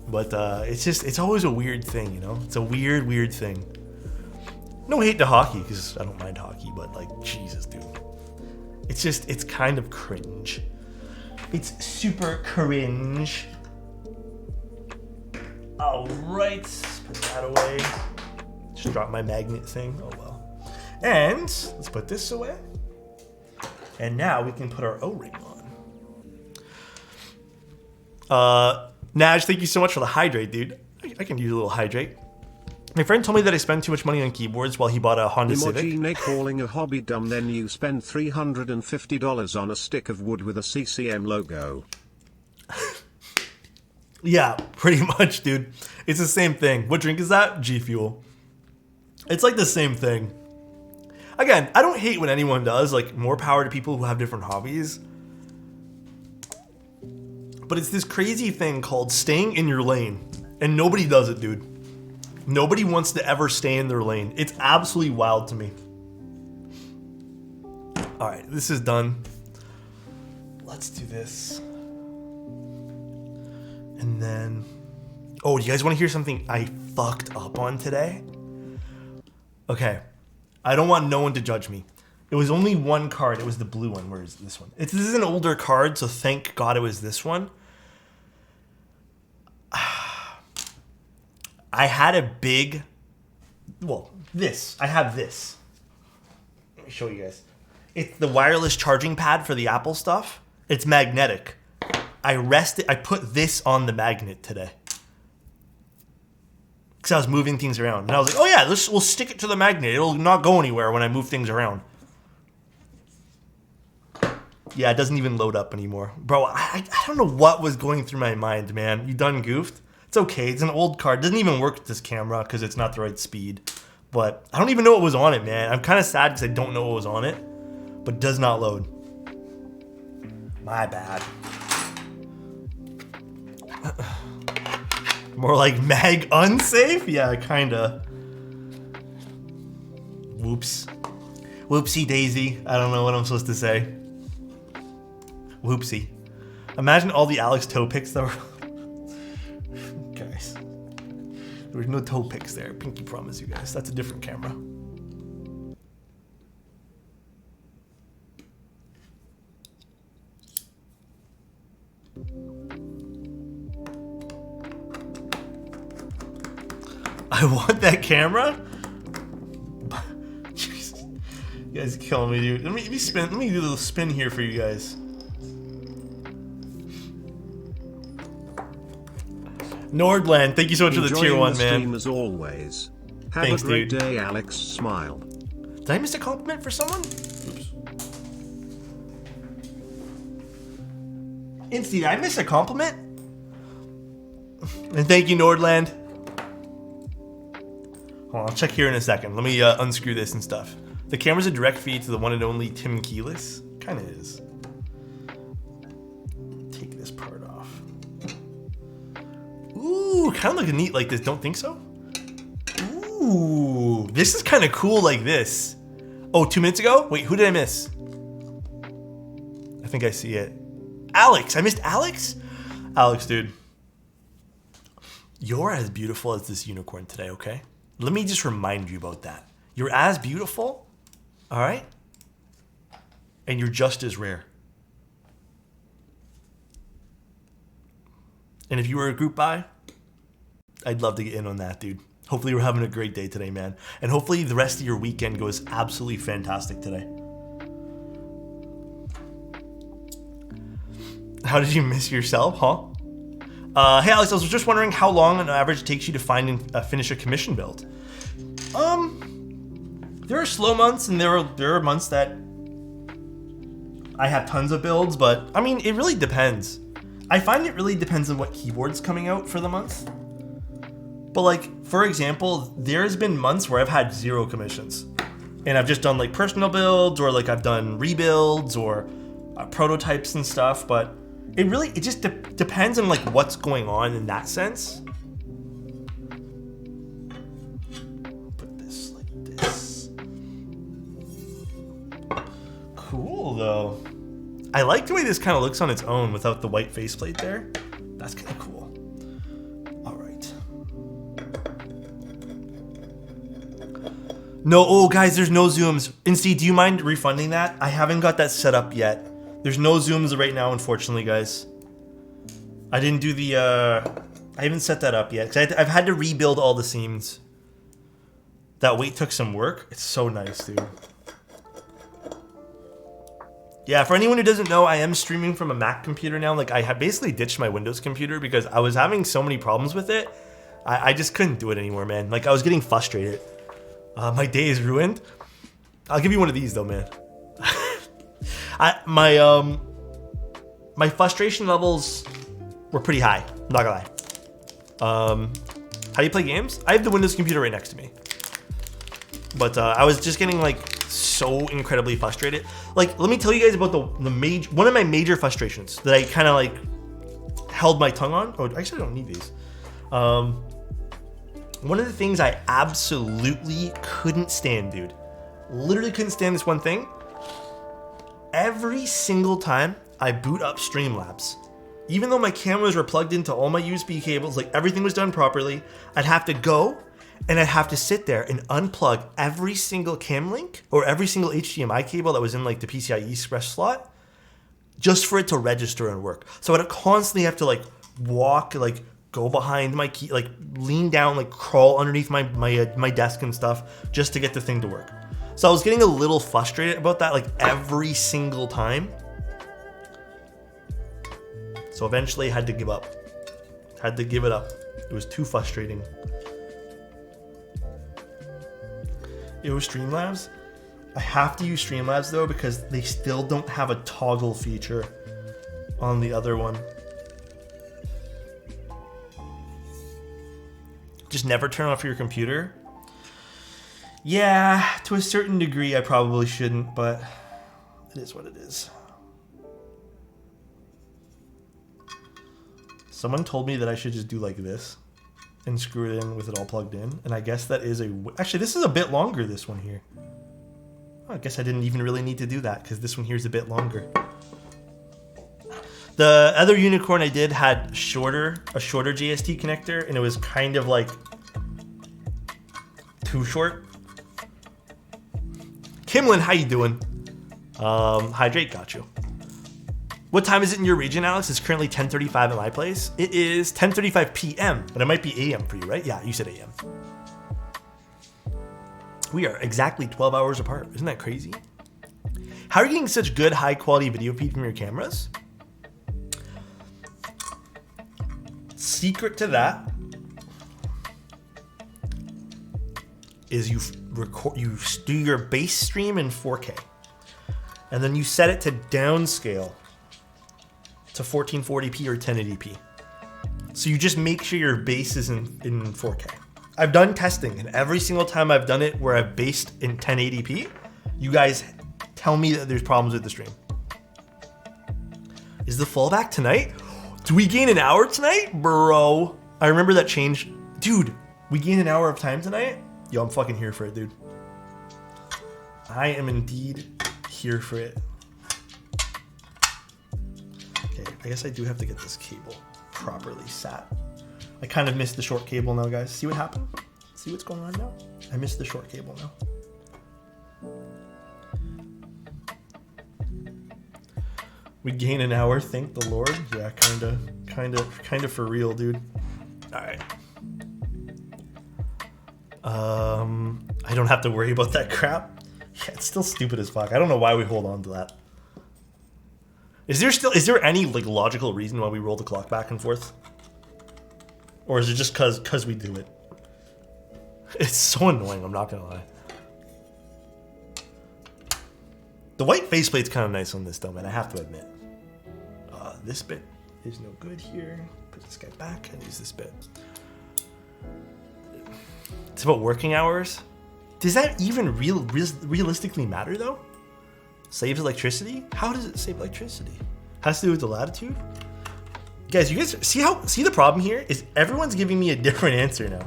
But, it's always a weird thing, you know? It's a weird thing. No hate to hockey, because I don't mind hockey, but, like, Jesus, dude. It's kind of cringe. It's super cringe. Alright, put that away. Just dropped my magnet thing, oh well. And, let's put this away. And now we can put our O-ring on. Naj, thank you so much for the hydrate, dude. I can use a little hydrate. My friend told me that I spend too much money on keyboards while he bought a Honda Civic. Emoji calling a hobby dumb, then you spend $350 on a stick of wood with a CCM logo. Yeah, pretty much, dude. It's the same thing. What drink is that? G Fuel. It's like the same thing. Again, I don't hate when anyone does. Like, more power to people who have different hobbies. But it's this crazy thing called staying in your lane. And nobody does it, dude. Nobody wants to ever stay in their lane. It's absolutely wild to me. Alright, this is done. Let's do this. And then... Oh, do you guys want to hear something I fucked up on today? Okay. I don't want no one to judge me. It was only one card. It was the blue one. Where is this one? This is an older card, so thank God it was this one. I had a big... Well, this. I have this. Let me show you guys. It's the wireless charging pad for the Apple stuff. It's magnetic. I put this on the magnet today. Because I was moving things around. And I was like, oh yeah, we'll stick it to the magnet. It'll not go anywhere when I move things around. Yeah, it doesn't even load up anymore. Bro, I don't know what was going through my mind, man. You done goofed? It's okay. It's an old card. It doesn't even work with this camera because it's not the right speed. But I don't even know what was on it, man. I'm kind of sad because I don't know what was on it. But it does not load. My bad. More like mag unsafe? Yeah, kinda. Whoops. Whoopsie daisy. I don't know what I'm supposed to say. Whoopsie. Imagine all the Alex toe picks that were... Guys. There was no toe picks there. Pinky promise you guys. That's a different camera. I want that camera? You guys are killing me, dude. Let me spin. Let me do a little spin here for you guys. Nordland, thank you so much for the tier 1, man. Stream as always. Have Thanks, a great dude. day, Alex. Smile. Did I miss a compliment for someone? Oops. Incy, did I miss a compliment? And thank you, Nordland. Hold on, I'll check here in a second. Let me unscrew this and stuff. The camera's a direct feed to the one and only Tim Keyless. Kinda is. Take this part off. Ooh, kind of looking neat like this. Don't think so? Ooh, this is kind of cool like this. Oh, 2 minutes ago? Wait, who did I miss? I think I see it. Alex, I missed Alex? Alex, dude. You're as beautiful as this unicorn today, okay? Let me just remind you about that. You're as beautiful, all right? And you're just as rare. And if you were a group buy, I'd love to get in on that, dude. Hopefully you're having a great day today, man. And hopefully the rest of your weekend goes absolutely fantastic today. How did you miss yourself, huh? Hey Alex, I was just wondering how long on average it takes you to find and finish a commission build. There are slow months and there are months that I have tons of builds, but I mean, it really depends. I find it really depends on what keyboard's coming out for the month. But like, for example, there's been months where I've had 0 commissions. And I've just done like personal builds or like I've done rebuilds or prototypes and stuff, but it just depends on like what's going on in that sense. Put this like this. Cool though. I like the way this kind of looks on its own without the white faceplate there. That's kind of cool. All right. No, oh guys, there's no zooms. Incy, do you mind refunding that? I haven't got that set up yet. There's no zooms right now, unfortunately, guys. I didn't do the, I haven't set that up yet. Because I've had to rebuild all the seams. That weight took some work. It's so nice, dude. Yeah, for anyone who doesn't know, I am streaming from a Mac computer now. Like, I have basically ditched my Windows computer because I was having so many problems with it. I just couldn't do it anymore, man. Like, I was getting frustrated. My day is ruined. I'll give you one of these, though, man. My frustration levels were pretty high. I'm not gonna lie. How do you play games? I have the Windows computer right next to me. But I was just getting like so incredibly frustrated. Like, let me tell you guys about one of my major frustrations that I kind of like held my tongue on. Oh, actually, I don't need these. One of the things I absolutely couldn't stand, dude. Literally couldn't stand this one thing. Every single time I boot up Streamlabs, even though my cameras were plugged into all my USB cables, like everything was done properly, I'd have to go and I'd have to sit there and unplug every single cam link or every single HDMI cable that was in like the PCIe Express slot just for it to register and work. So I'd constantly have to like walk, like go behind my key, like lean down, like crawl underneath my desk and stuff just to get the thing to work. So I was getting a little frustrated about that like every single time. So eventually I had to give up. Had to give it up. It was too frustrating. It was Streamlabs. I have to use Streamlabs though because they still don't have a toggle feature on the other one. Just never turn off your computer. Yeah, to a certain degree I probably shouldn't, but it is what it is. Someone told me that I should just do like this and screw it in with it all plugged in, and I guess that is actually this is a bit longer, this one here. I guess I didn't even really need to do that because this one here is a bit longer. The other unicorn I did had a shorter JST connector, and it was kind of like too short. Kimlin, how you doing? Hydrate, got you. What time is it in your region, Alex? It's currently 10:35 at my place. It is 10:35 p.m., but it might be a.m. for you, right? Yeah, you said a.m. We are exactly 12 hours apart. Isn't that crazy? How are you getting such good high quality video feed from your cameras? Secret to that is you do your base stream in 4K, and then you set it to downscale to 1440p or 1080p. So you just make sure your base is in 4K. I've done testing, and every single time I've done it where I've based in 1080p, you guys tell me that there's problems with the stream. Is the fallback tonight? Do we gain an hour tonight? Bro, I remember that change. Dude, we gain an hour of time tonight? Yo, I'm fucking here for it, dude. I am indeed here for it. Okay, I guess I do have to get this cable properly sat. I kind of missed the short cable now, guys. See what happened? See what's going on now? I missed the short cable now. We gain an hour, thank the Lord. Yeah, kind of for real, dude. All right. I don't have to worry about that crap. Yeah, it's still stupid as fuck. I don't know why we hold on to that. Is there any like logical reason why we roll the clock back and forth? Or is it just cause we do it? It's so annoying, I'm not gonna lie. The white faceplate's kind of nice on this though, man, I have to admit. This bit is no good here. Put this guy back and use this bit. It's about working hours. Does that even realistically matter though? Saves electricity? How does it save electricity? Has to do with the latitude? Guys, you guys see the problem here is everyone's giving me a different answer now.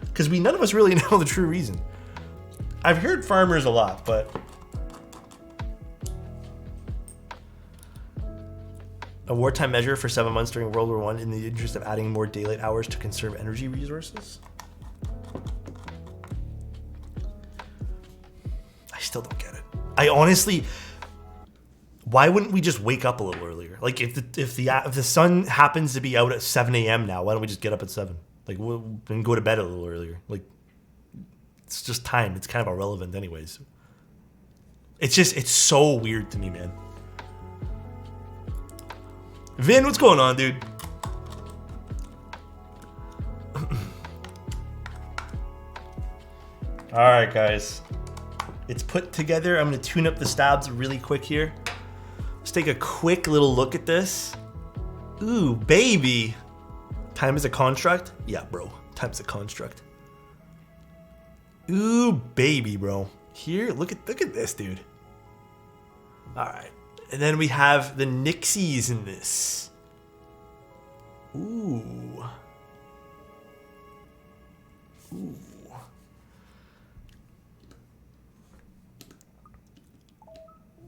Because none of us really know the true reason. I've heard farmers a lot, but a wartime measure for 7 months during World War I in the interest of adding more daylight hours to conserve energy resources? I still don't get it. I honestly, why wouldn't we just wake up a little earlier? Like if the sun happens to be out at 7 a.m. now, why don't we just get up at 7? Like and go to bed a little earlier? Like it's just time. It's kind of irrelevant anyways. It's so weird to me, man. Vin, what's going on, dude? All right, guys. It's put together. I'm going to tune up the stabs really quick here. Let's take a quick little look at this. Ooh, baby. Time is a construct? Yeah, bro. Time is a construct. Ooh, baby, bro. Here, look at this, dude. All right. And then we have the Nixies in this. Ooh. Ooh.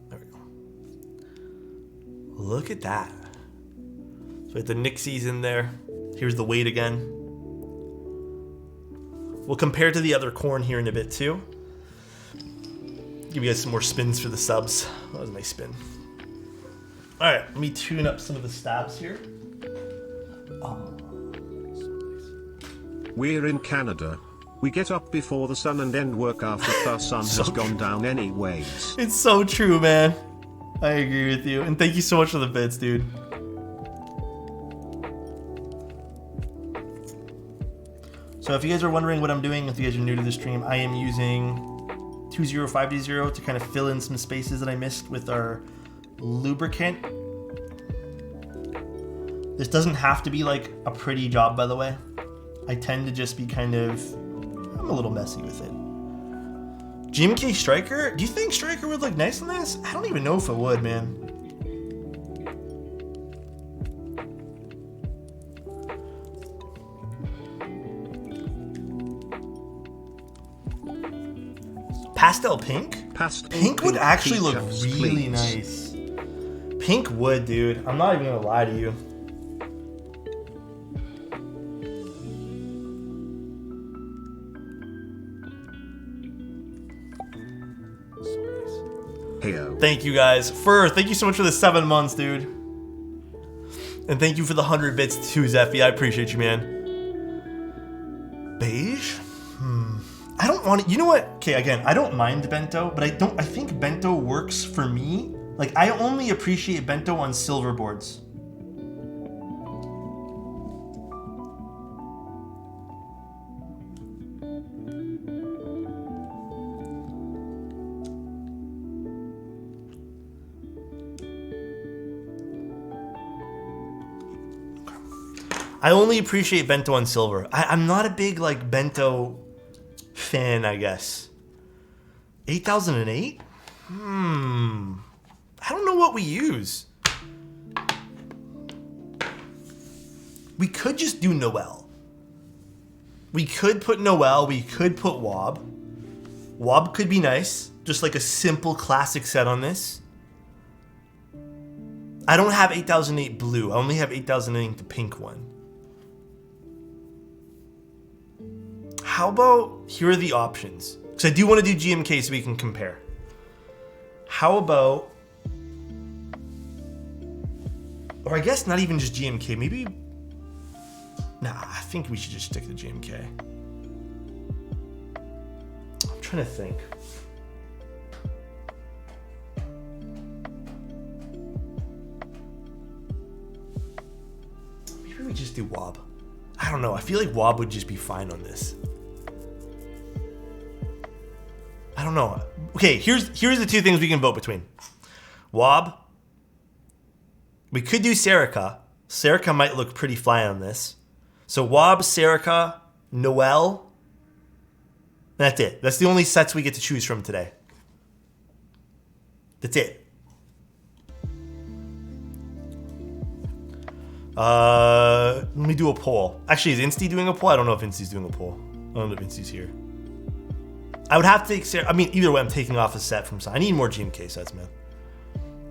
There we go. Look at that. So we have the Nixies in there. Here's the weight again. We'll compare to the other corn here in a bit too. Give you guys some more spins for the subs. That was a nice spin. All right, let me tune up some of the stabs here. Oh, so nice. We're in Canada. We get up before the sun and end work after the sun has gone down anyways. It's so true, man. I agree with you. And thank you so much for the bits, dude. So if you guys are wondering what I'm doing, if you guys are new to the stream, I am using 205D0 to kind of fill in some spaces that I missed with our lubricant. This doesn't have to be like a pretty job, by the way. I tend to just be I'm a little messy with it. GMK Striker? Do you think Striker would look nice on this? I don't even know if it would, man. Pastel pink? Pink would actually look really nice. Pink would, dude. I'm not even gonna lie to you. Heyo. Thank you guys. Fur, thank you so much for the 7 months, dude. And thank you for the 100 bits too, Zeffy. I appreciate you, man. Beige? I don't you know what? Okay, again, I don't mind bento, but I think bento works for me. Like, I only appreciate bento on silver boards. I only appreciate bento on silver. I'm not a big, like, bento fan, I guess. 8008? I don't know what we use. We could just do Noel. We could put Noel. We could put Wob. Wob could be nice. Just like a simple classic set on this. I don't have 8008 blue. I only have 8008 the pink one. How about, here are the options. Because I do want to do GMK so we can compare. How about, or I guess not even just GMK, maybe, nah, I think we should just stick to GMK. I'm trying to think. Maybe we just do Wob. I don't know, I feel like Wob would just be fine on this. I don't know. Okay, here's the two things we can vote between. Wob. We could do Serica. Serica might look pretty fly on this. So Wob, Serica, Noel. That's it. That's the only sets we get to choose from today. That's it. Let me do a poll. Actually, is Insty doing a poll? I don't know if Insty's doing a poll. I don't know if Insty's here. I would have to take Serica. I mean, either way, I'm taking off a set from some. I need more GMK sets, man.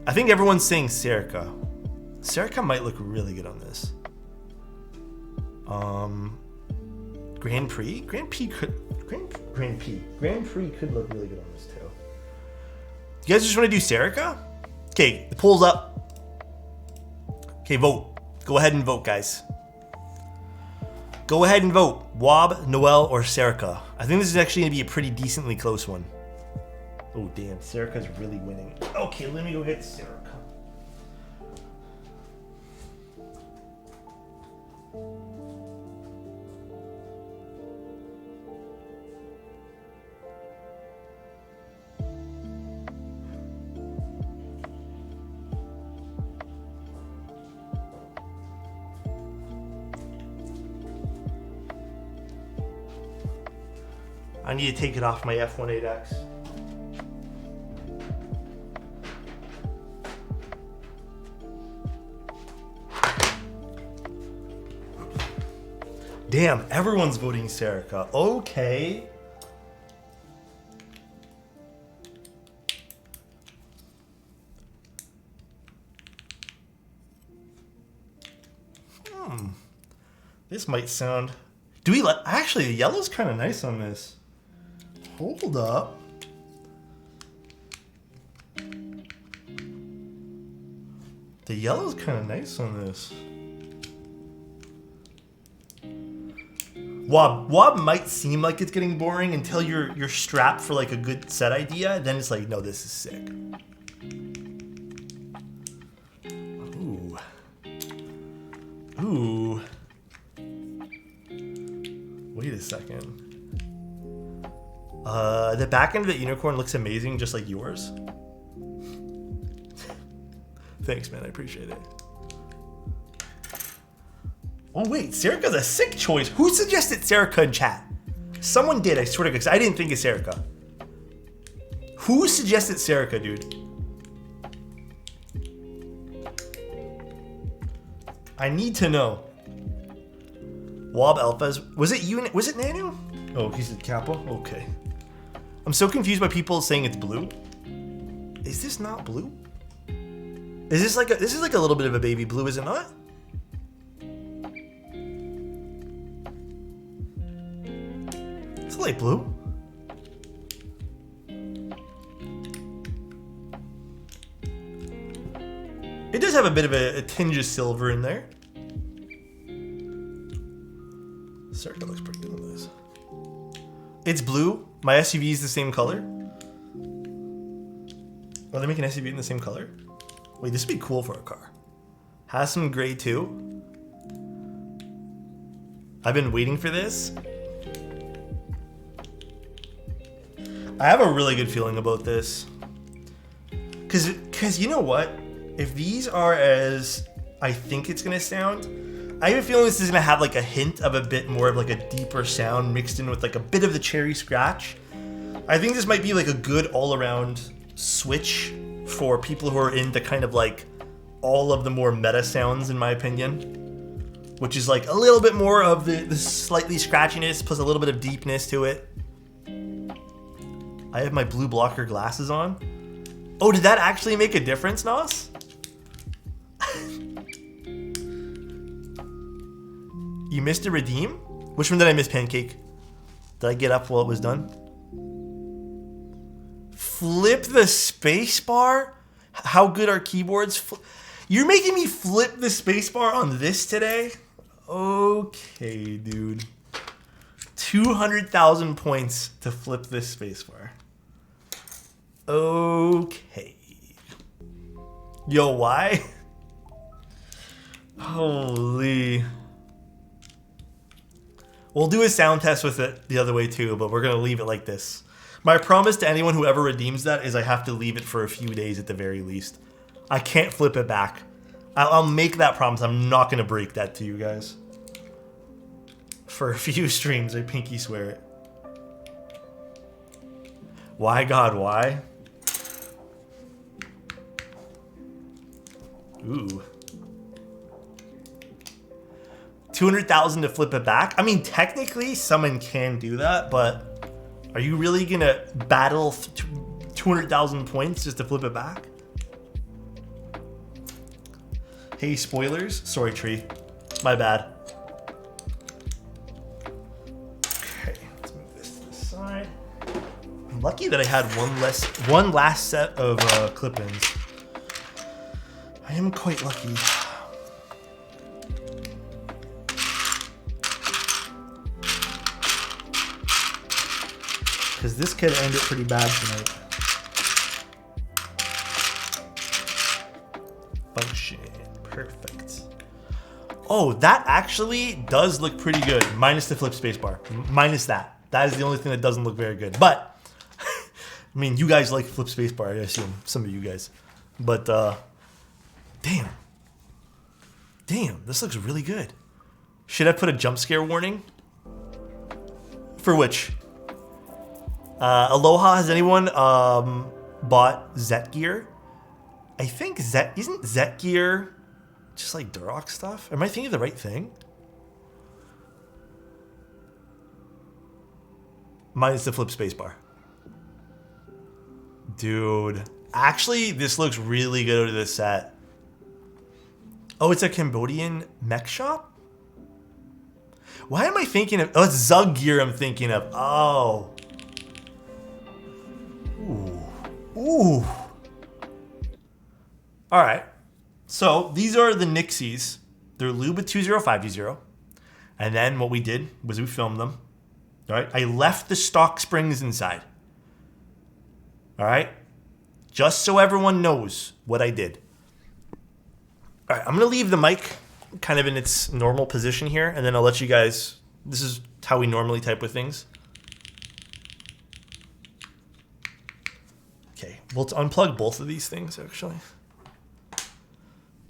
I think everyone's saying Serica. Serica might look really good on this. Grand Prix? Grand Prix could look really good on this too. You guys just want to do Serica? Okay, the poll's up. Okay, vote. Go ahead and vote, guys. Go ahead and vote. Wob, Noel, or Serica. I think this is actually going to be a pretty decently close one. Oh, damn. Serica's really winning. Okay, let me go hit Serica. I need to take it off my F18X. Damn, everyone's voting Serica. Okay. This might sound... Do we let... Actually, the yellow's kind of nice on this. Hold up. The yellow's kind of nice on this. Wob might seem like it's getting boring until you're strapped for like a good set idea. Then it's like, no, this is sick. Ooh. Ooh. Wait a second. The back end of the unicorn looks amazing, just like yours. Thanks, man. I appreciate it. Oh, wait. Serica's a sick choice. Who suggested Serica in chat? Someone did, I swear to God, because I didn't think of Serica. Who suggested Serica, dude? I need to know. Wob Alphas. Was it you? Was it Nanu? Oh, he said Kappa? Okay. I'm so confused by people saying it's blue. Is this not blue? Is this like a, this is like a little bit of a baby blue, is it not? It's light blue. It does have a bit of a tinge of silver in there. Circa looks pretty good on this. It's blue. My SUV is the same color? Oh, they make an SUV in the same color? Wait, this would be cool for a car. Has some gray too. I've been waiting for this. I have a really good feeling about this. Cause you know what? If these are as I think it's gonna sound, I have a feeling this is gonna have like a hint of a bit more of like a deeper sound mixed in with like a bit of the cherry scratch. I think this might be like a good all-around switch for people who are into kind of like all of the more meta sounds, in my opinion, which is like a little bit more of the slightly scratchiness plus a little bit of deepness to it. I have my blue blocker glasses on. Oh, did that actually make a difference, Nos? You missed a redeem? Which one did I miss, Pancake? Did I get up while it was done? Flip the spacebar? How good are keyboards? You're making me flip the spacebar on this today? Okay, dude. 200,000 points to flip this spacebar. Okay. Yo, why? Holy. We'll do a sound test with it the other way too, but we're going to leave it like this. My promise to anyone who ever redeems that is I have to leave it for a few days at the very least. I can't flip it back. I'll make that promise. I'm not going to break that to you guys. For a few streams, I pinky swear it. Why, God, why? Ooh. 200,000 to flip it back? I mean, technically, someone can do that, but are you really gonna battle 200,000 points just to flip it back? Hey, spoilers. Sorry, Tree. My bad. Okay, let's move this to the side. I'm lucky that I had one last set of clip-ins. I am quite lucky. Because this could end it pretty bad tonight. Function. Perfect. Oh, that actually does look pretty good. Minus the flip spacebar. Minus that. That is the only thing that doesn't look very good. But, I mean, you guys like flip spacebar, I assume. Some of you guys. But, damn. Damn, this looks really good. Should I put a jump scare warning? For which? Aloha, has anyone bought Zetgear? I think isn't Zetgear just like Durock stuff? Am I thinking of the right thing? Minus the flip spacebar. Dude, actually, this looks really good out of this set. Oh, it's a Cambodian mech shop? Why am I thinking of... Oh, it's Zug Gear I'm thinking of. Oh. Ooh. Ooh. All right. So these are the Nixies. They're Luba 2050. And then what we did was we filmed them. All right. I left the stock springs inside. All right. Just so everyone knows what I did. All right. I'm going to leave the mic kind of in its normal position here. And then I'll let you guys... This is how we normally type with things. Okay. We'll unplug both of these things, actually.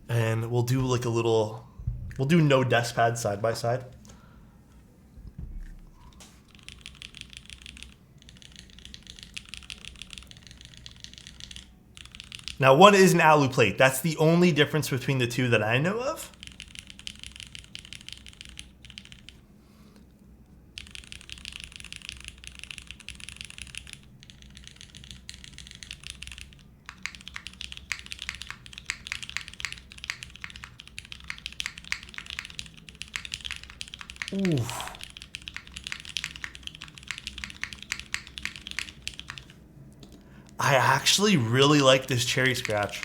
And we'll do like a little... We'll do no desk pad side by side. Now, one is an alu plate. That's the only difference between the two that I know of. Ooh. I actually really like this cherry scratch.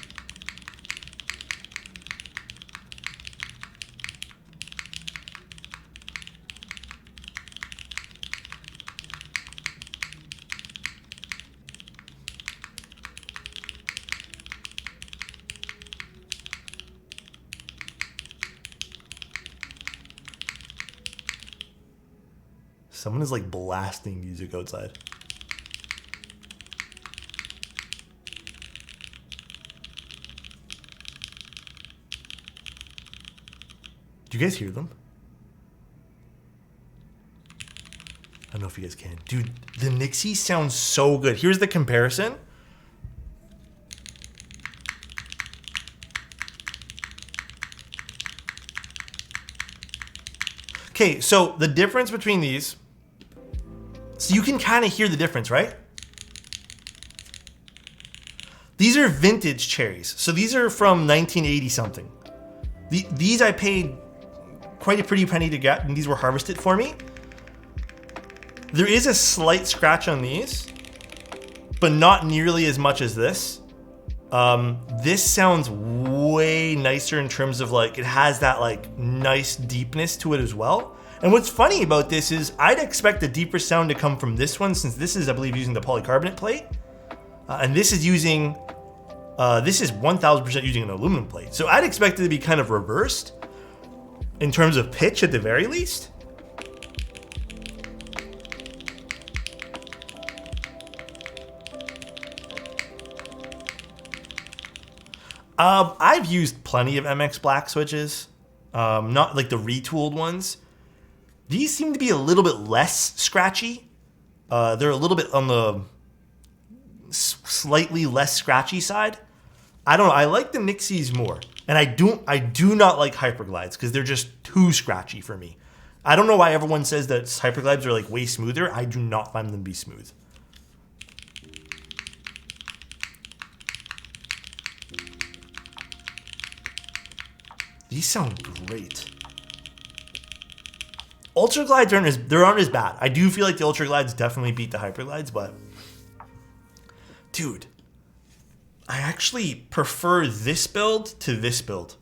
Someone is like blasting music outside. Do you guys hear them? I don't know if you guys can. Dude, the Nixie sounds so good. Here's the comparison. Okay, so the difference between these, so you can kind of hear the difference, right? These are vintage cherries. So these are from 1980 something. These I paid quite a pretty penny to get, and these were harvested for me. There is a slight scratch on these, but not nearly as much as this. This sounds way nicer in terms of like, it has that like nice deepness to it as well. And what's funny about this is I'd expect a deeper sound to come from this one, since this is, I believe, using the polycarbonate plate. And this is using, this is 1000% using an aluminum plate. So I'd expect it to be kind of reversed in terms of pitch at the very least. I've used plenty of MX Black switches, not like the retooled ones. These seem to be a little bit less scratchy. They're a little bit on the slightly less scratchy side. I don't know. I like the Nixies more, and I do not like Hyperglides because they're just too scratchy for me. I don't know why everyone says that Hyperglides are like way smoother. I do not find them to be smooth. These sound great. Ultra Glides aren't as bad. I do feel like the Ultra Glides definitely beat the Hyperglides, but dude, I actually prefer this build to this build.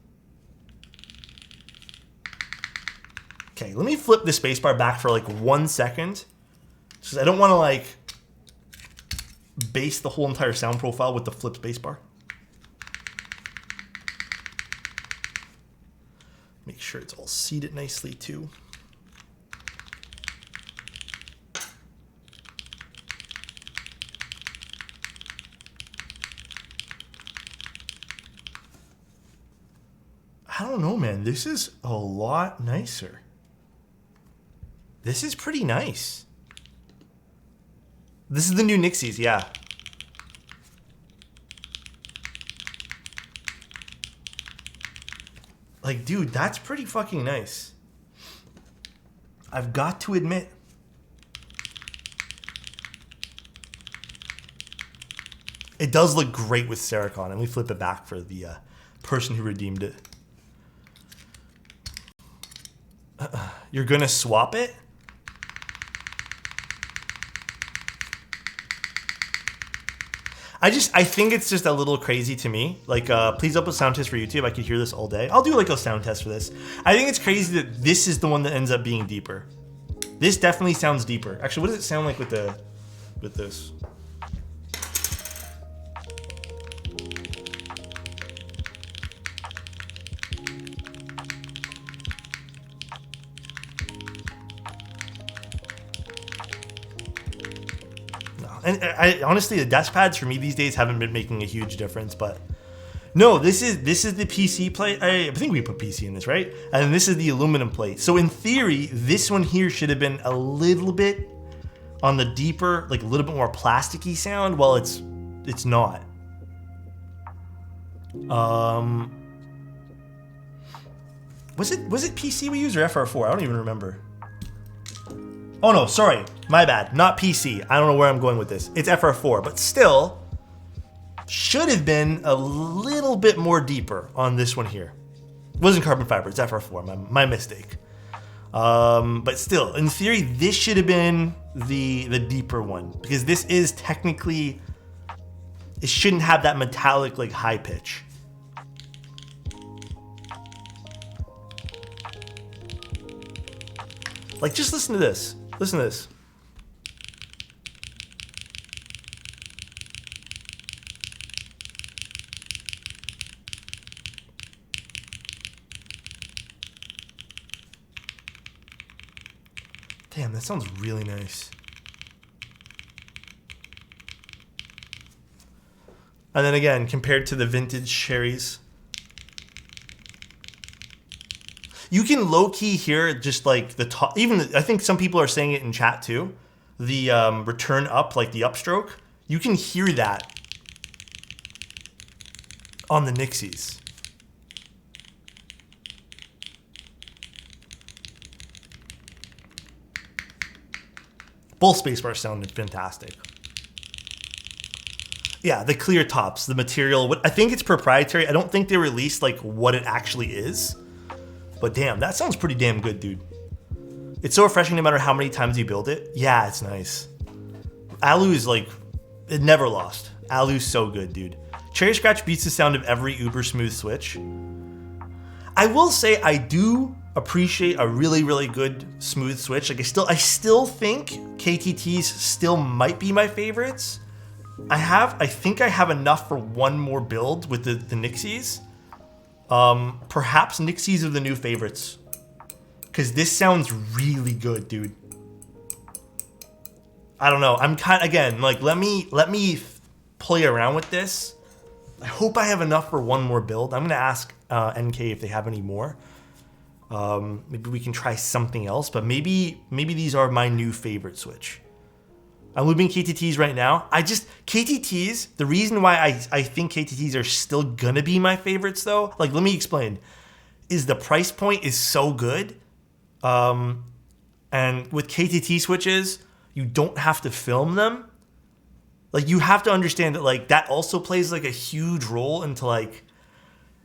Okay, let me flip the spacebar back for like 1 second, because I don't want to like base the whole entire sound profile with the flip spacebar. Make sure it's all seated nicely too. I don't know, man. This is a lot nicer. This is pretty nice. This is the new Nixies, yeah. Like, dude, that's pretty fucking nice. I've got to admit. It does look great with Sericon, and we flip it back for the person who redeemed it. You're gonna swap it? I think it's just a little crazy to me. Like, please upload sound test for YouTube. I could hear this all day. I'll do like a sound test for this. I think it's crazy that this is the one that ends up being deeper. This definitely sounds deeper. Actually, what does it sound like with this? And I honestly, the desk pads for me these days haven't been making a huge difference, but no, this is the PC plate. I think we put PC in this, right? And this is the aluminum plate. So in theory, this one here should have been a little bit on the deeper, like a little bit more plasticky sound. Well, it's not. Was it PC we used or FR4? I don't even remember. Oh no, sorry, my bad. Not PC. I don't know where I'm going with this. It's FR4, but still should have been a little bit more deeper on this one here. It wasn't carbon fiber, it's FR4, my mistake. But still, in theory, this should have been the deeper one, because this is technically, it shouldn't have that metallic like high pitch. Like, just listen to this. Listen to this. Damn, Damn, that sounds really nice. And then again, compared to the vintage cherries, you can low-key hear just like the top. Even I think some people are saying it in chat too. The return up, like the upstroke, you can hear that on the Nixies. Both spacebars sounded fantastic. Yeah, the clear tops, the material. I think it's proprietary. I don't think they released like what it actually is. But damn, that sounds pretty damn good, dude. It's so refreshing no matter how many times you build it. Yeah, it's nice. Alu is like, it never lost. Alu's so good, dude. Cherry Scratch beats the sound of every uber smooth switch. I will say I do appreciate a really, really good smooth switch. Like I still think KTTs still might be my favorites. I think I have enough for one more build with the Nixies. Perhaps Nixies are the new favorites. Because this sounds really good, dude. I don't know. I'm kind of, again, like, let me play around with this. I hope I have enough for one more build. I'm going to ask NK if they have any more. Maybe we can try something else, but maybe these are my new favorite switch. I'm looping KTTs right now. KTTs, the reason why I think KTTs are still gonna be my favorites though, like let me explain, is the price point is so good. And with KTT switches, you don't have to film them. Like you have to understand that like that also plays like a huge role into like,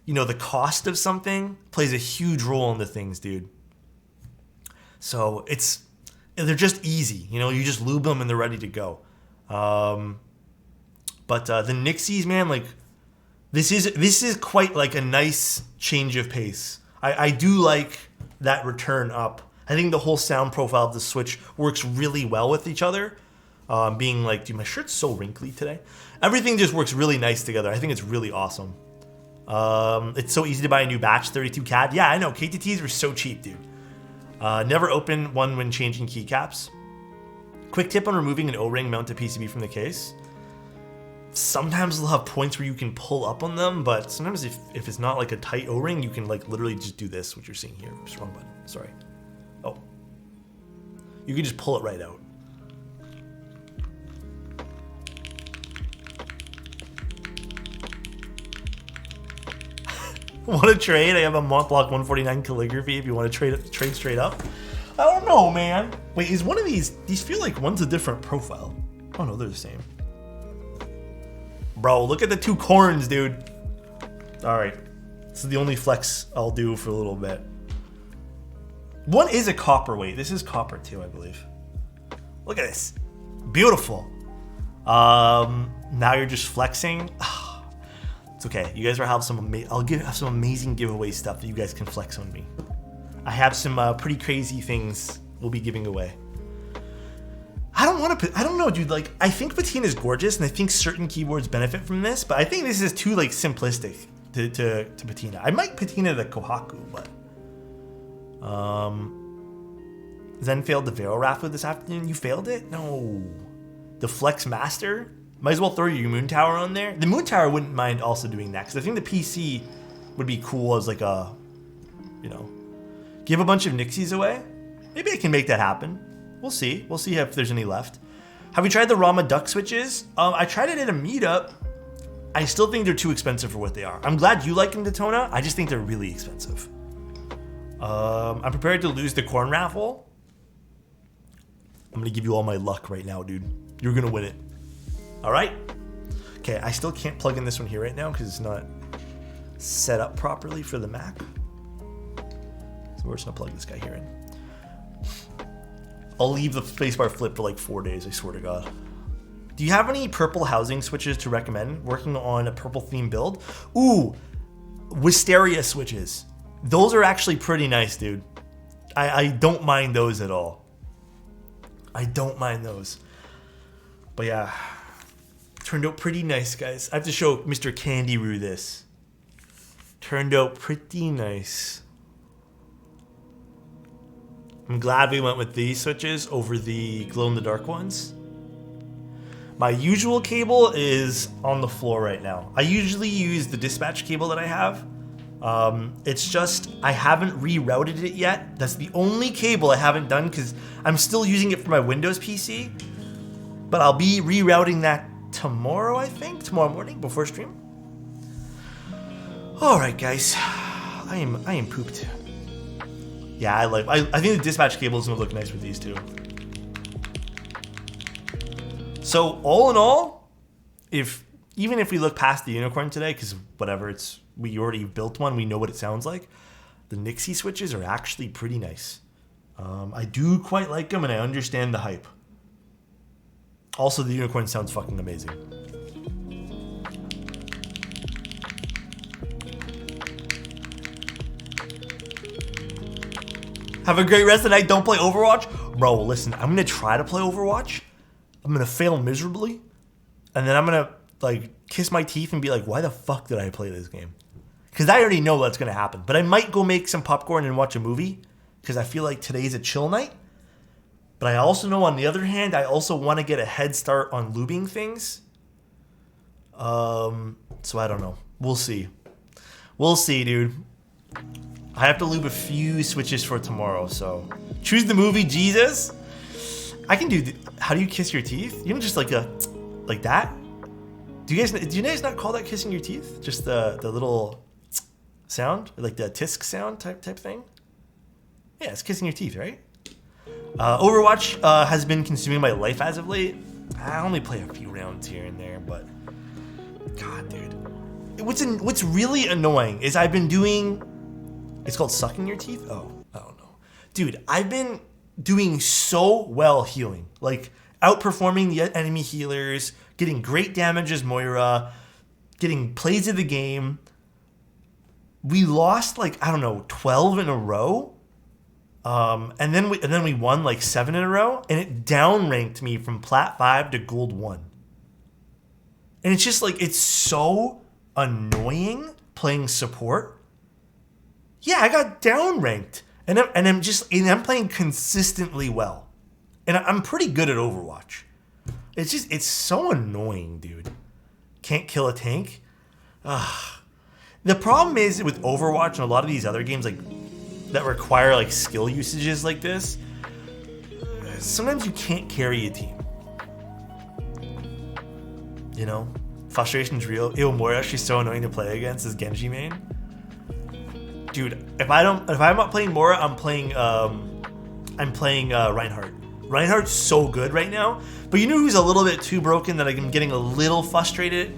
you know, the cost of something plays a huge role into things, dude. So they're just easy, you know, you just lube them and they're ready to go. But the Nixies, man, like this is quite like a nice change of pace. I do like that return up. I think the whole sound profile of the Switch works really well with each other. Being like, dude, my shirt's so wrinkly today. Everything just works really nice together. I think it's really awesome. It's so easy to buy a new batch, 32 CAD. Yeah, I know, KTTs were so cheap, dude. Never open one when changing keycaps. Quick tip on removing an O-ring mounted PCB from the case. Sometimes they'll have points where you can pull up on them, but sometimes if it's not like a tight O-ring, you can like literally just do this, what you're seeing here. Oops, wrong button, sorry. Oh. You can just pull it right out. Want to trade? I have a Mont Block 149 calligraphy if you want to trade straight up. I don't know, man. Wait, is one of these feel like one's a different profile? Oh no, they're the same. Bro, look at the two corns, dude. All right, this is the only flex I'll do for a little bit. One is a copper weight. This is copper too, I believe. Look at this, beautiful. Now you're just flexing. It's okay. You guys will have some. I'll have some amazing giveaway stuff that you guys can flex on me. I have some pretty crazy things we'll be giving away. I don't know, dude. Like, I think patina is gorgeous, and I think certain keyboards benefit from this, but I think this is too like simplistic to patina. I might patina the Kohaku, but Zen failed the Vero Raffle this afternoon. You failed it? No. The Flex Master. Might as well throw your Moon Tower on there. The Moon Tower wouldn't mind also doing that, because I think the PC would be cool as like a, you know, give a bunch of Nixies away. Maybe I can make that happen. We'll see. We'll see if there's any left. Have you tried the Rama Duck switches? I tried it at a meetup. I still think they're too expensive for what they are. I'm glad you like them, Daytona. I just think they're really expensive. I'm prepared to lose the corn raffle. I'm gonna give you all my luck right now, dude. You're gonna win it. All right. Okay, I still can't plug in this one here right now because it's not set up properly for the Mac. So we're just gonna plug this guy here in. I'll leave the spacebar flip for like 4 days, I swear to God. Do you have any purple housing switches to recommend? Working on a purple theme build? Ooh, Wisteria switches. Those are actually pretty nice, dude. I don't mind those at all. I don't mind those. But yeah, turned out pretty nice, guys. I have to show Mr. Candy Roo this. Turned out pretty nice. I'm glad we went with these switches over the glow-in-the-dark ones. My usual cable is on the floor right now. I usually use the dispatch cable that I have. It's just, I haven't rerouted it yet. That's the only cable I haven't done because I'm still using it for my Windows PC. But I'll be rerouting that tomorrow, I think. Tomorrow morning before stream. Alright guys. I am pooped. Yeah, I think the dispatch cable is gonna look nice with these two. So all in all, even if we look past the Unicorn today, because whatever, we already built one, we know what it sounds like. The Nixie switches are actually pretty nice. I do quite like them, and I understand the hype. Also, the Unicorn sounds fucking amazing. Have a great rest of the night. Don't play Overwatch. Bro, listen, I'm going to try to play Overwatch. I'm going to fail miserably. And then I'm going to, like, kiss my teeth and be like, why the fuck did I play this game? Because I already know that's going to happen. But I might go make some popcorn and watch a movie. Because I feel like today's a chill night. But I also know, on the other hand, I also want to get a head start on lubing things. So I don't know. We'll see. We'll see, dude. I have to lube a few switches for tomorrow, so choose the movie, Jesus. I can do. How do you kiss your teeth? You know, just like that. Do you guys not call that kissing your teeth? Just the little sound, like the tisk sound type thing. Yeah, it's kissing your teeth, right? Overwatch has been consuming my life as of late. I only play a few rounds here and there, but God, dude, what's really annoying is I've been doing. It's called sucking your teeth? Oh, I don't know. Dude, I've been doing so well healing. Like, outperforming the enemy healers, getting great damage as Moira, getting plays of the game. We lost, like, I don't know, 12 in a row. And then we won, like, 7 in a row. And it downranked me from Plat 5 to Gold 1. And it's just, like, it's so annoying playing support. Yeah, I got downranked, and I'm playing consistently well, and I'm pretty good at Overwatch. It's so annoying, dude. Can't kill a tank. The problem is with Overwatch and a lot of these other games like that require like skill usages like this. Sometimes you can't carry a team. You know, frustration's real. Ew, Moira, she's so annoying to play against as Genji main. Dude, if I'm not playing Moira, I'm playing Reinhardt. Reinhardt's so good right now. But you know who's a little bit too broken that I'm getting a little frustrated?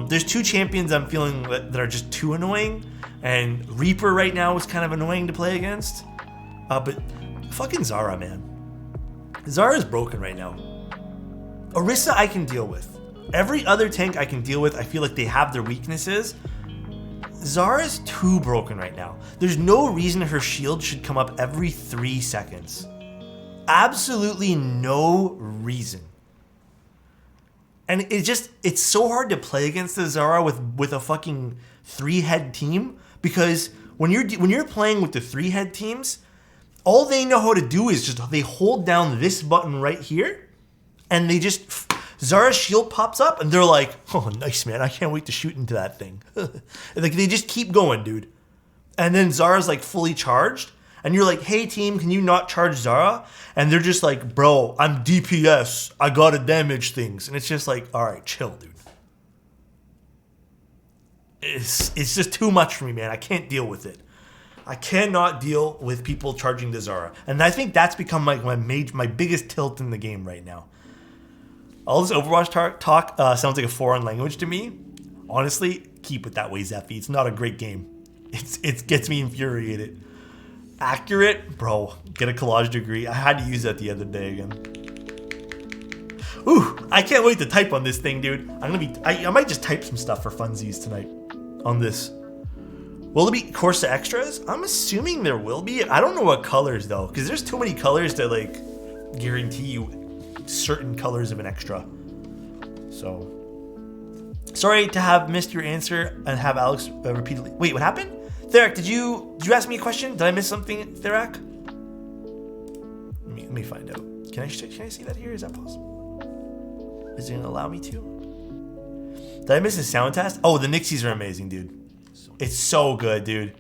There's two champions I'm feeling that are just too annoying. And Reaper right now is kind of annoying to play against. But fucking Zara, man. Zara's broken right now. Orisa I can deal with. Every other tank I can deal with. I feel like they have their weaknesses. Zara's too broken right now. There's no reason her shield should come up every 3 seconds. Absolutely no reason. And it's so hard to play against the Zara with a fucking 3-head team, because when you're playing with the 3-head teams, all they know how to do is just they hold down this button right here, and they just Zara's shield pops up, and they're like, "Oh, nice, man! I can't wait to shoot into that thing." Like they just keep going, dude. And then Zara's like fully charged, and you're like, "Hey, team, can you not charge Zara?" And they're just like, "Bro, I'm DPS. I gotta damage things." And it's just like, "All right, chill, dude." It's just too much for me, man. I can't deal with it. I cannot deal with people charging the Zara, and I think that's become like my biggest tilt in the game right now. All this Overwatch talk sounds like a foreign language to me. Honestly, keep it that way, Zeffy. It's not a great game. It gets me infuriated. Accurate? Bro, get a collage degree. I had to use that the other day again. Ooh, I can't wait to type on this thing, dude. I might just type some stuff for funsies tonight on this. Will there be Corsa extras? I'm assuming there will be. I don't know what colors though, because there's too many colors to like guarantee you certain colors of an extra. So sorry to have missed your answer and have Alex repeatedly. Wait, what happened? Therak, did you ask me a question? Did I miss something, Therak? Let me find out. Can I see that here? Is that possible? Is it gonna allow me to? Did I miss a sound test? Oh, the Nixies are amazing, dude. It's so good, dude.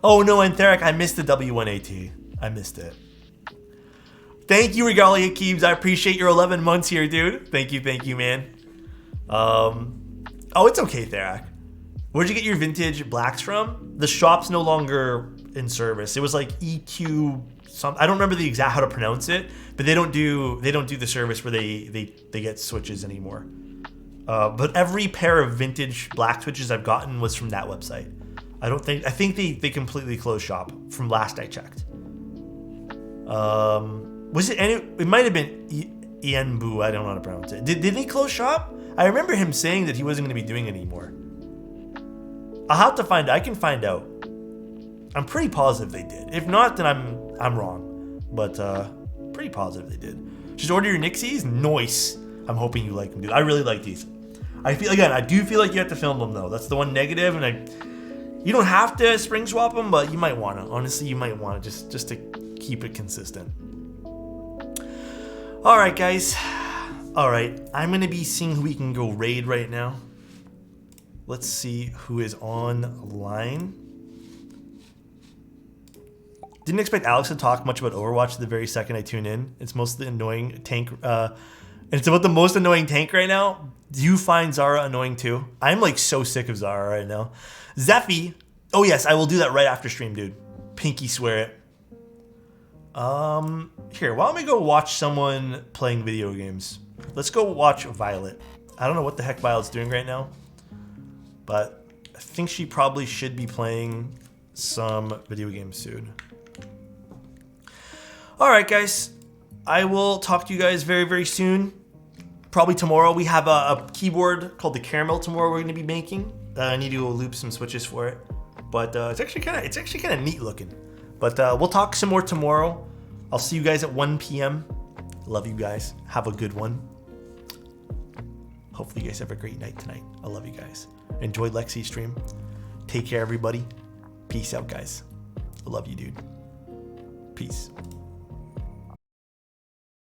Oh no, and Theric, I missed the W1AT. I missed it. Thank you, Regalia Keebs. I appreciate your 11 months here, dude. Thank you, man. Oh, it's okay, Theric. Where'd you get your vintage blacks from? The shop's no longer in service. It was like EQ some. I don't remember the exact how to pronounce it, but they don't do the service where they get switches anymore. But every pair of vintage black switches I've gotten was from that website. I think they completely closed shop from last I checked. Was it it might have been Ian Boo, I don't know how to pronounce it. Did they close shop? I remember him saying that he wasn't going to be doing it anymore. I'll have to find out. I can find out. I'm pretty positive they did. If not, then I'm wrong. But pretty positive they did. Just order your Nixies. Nice. I'm hoping you like them, dude. I really like these. I do feel like you have to film them though. That's the one negative, and you don't have to spring swap them, but you might want to. Honestly, you might want to just to keep it consistent. All right, guys. All right, I'm gonna be seeing who we can go raid right now. Let's see who is online. Didn't expect Alex to talk much about Overwatch the very second I tune in. It's mostly annoying tank. It's about the most annoying tank right now. Do you find Zara annoying too? I'm like so sick of Zara right now. Zeffy. Oh yes, I will do that right after stream, dude. Pinky swear it. Here, why don't we go watch someone playing video games? Let's go watch Violet. I don't know what the heck Violet's doing right now, but I think she probably should be playing some video games soon. All right, guys. I will talk to you guys very, very soon. Probably tomorrow. We have a keyboard called the Caramel tomorrow we're going to be making. I need to go loop some switches for it, but it's actually kind of neat looking. But we'll talk some more tomorrow. I'll see you guys at 1 p.m. Love you guys. Have a good one. Hopefully you guys have a great night tonight. I love you guys. Enjoy Lexi's stream. Take care, everybody. Peace out, guys. I love you, dude. Peace.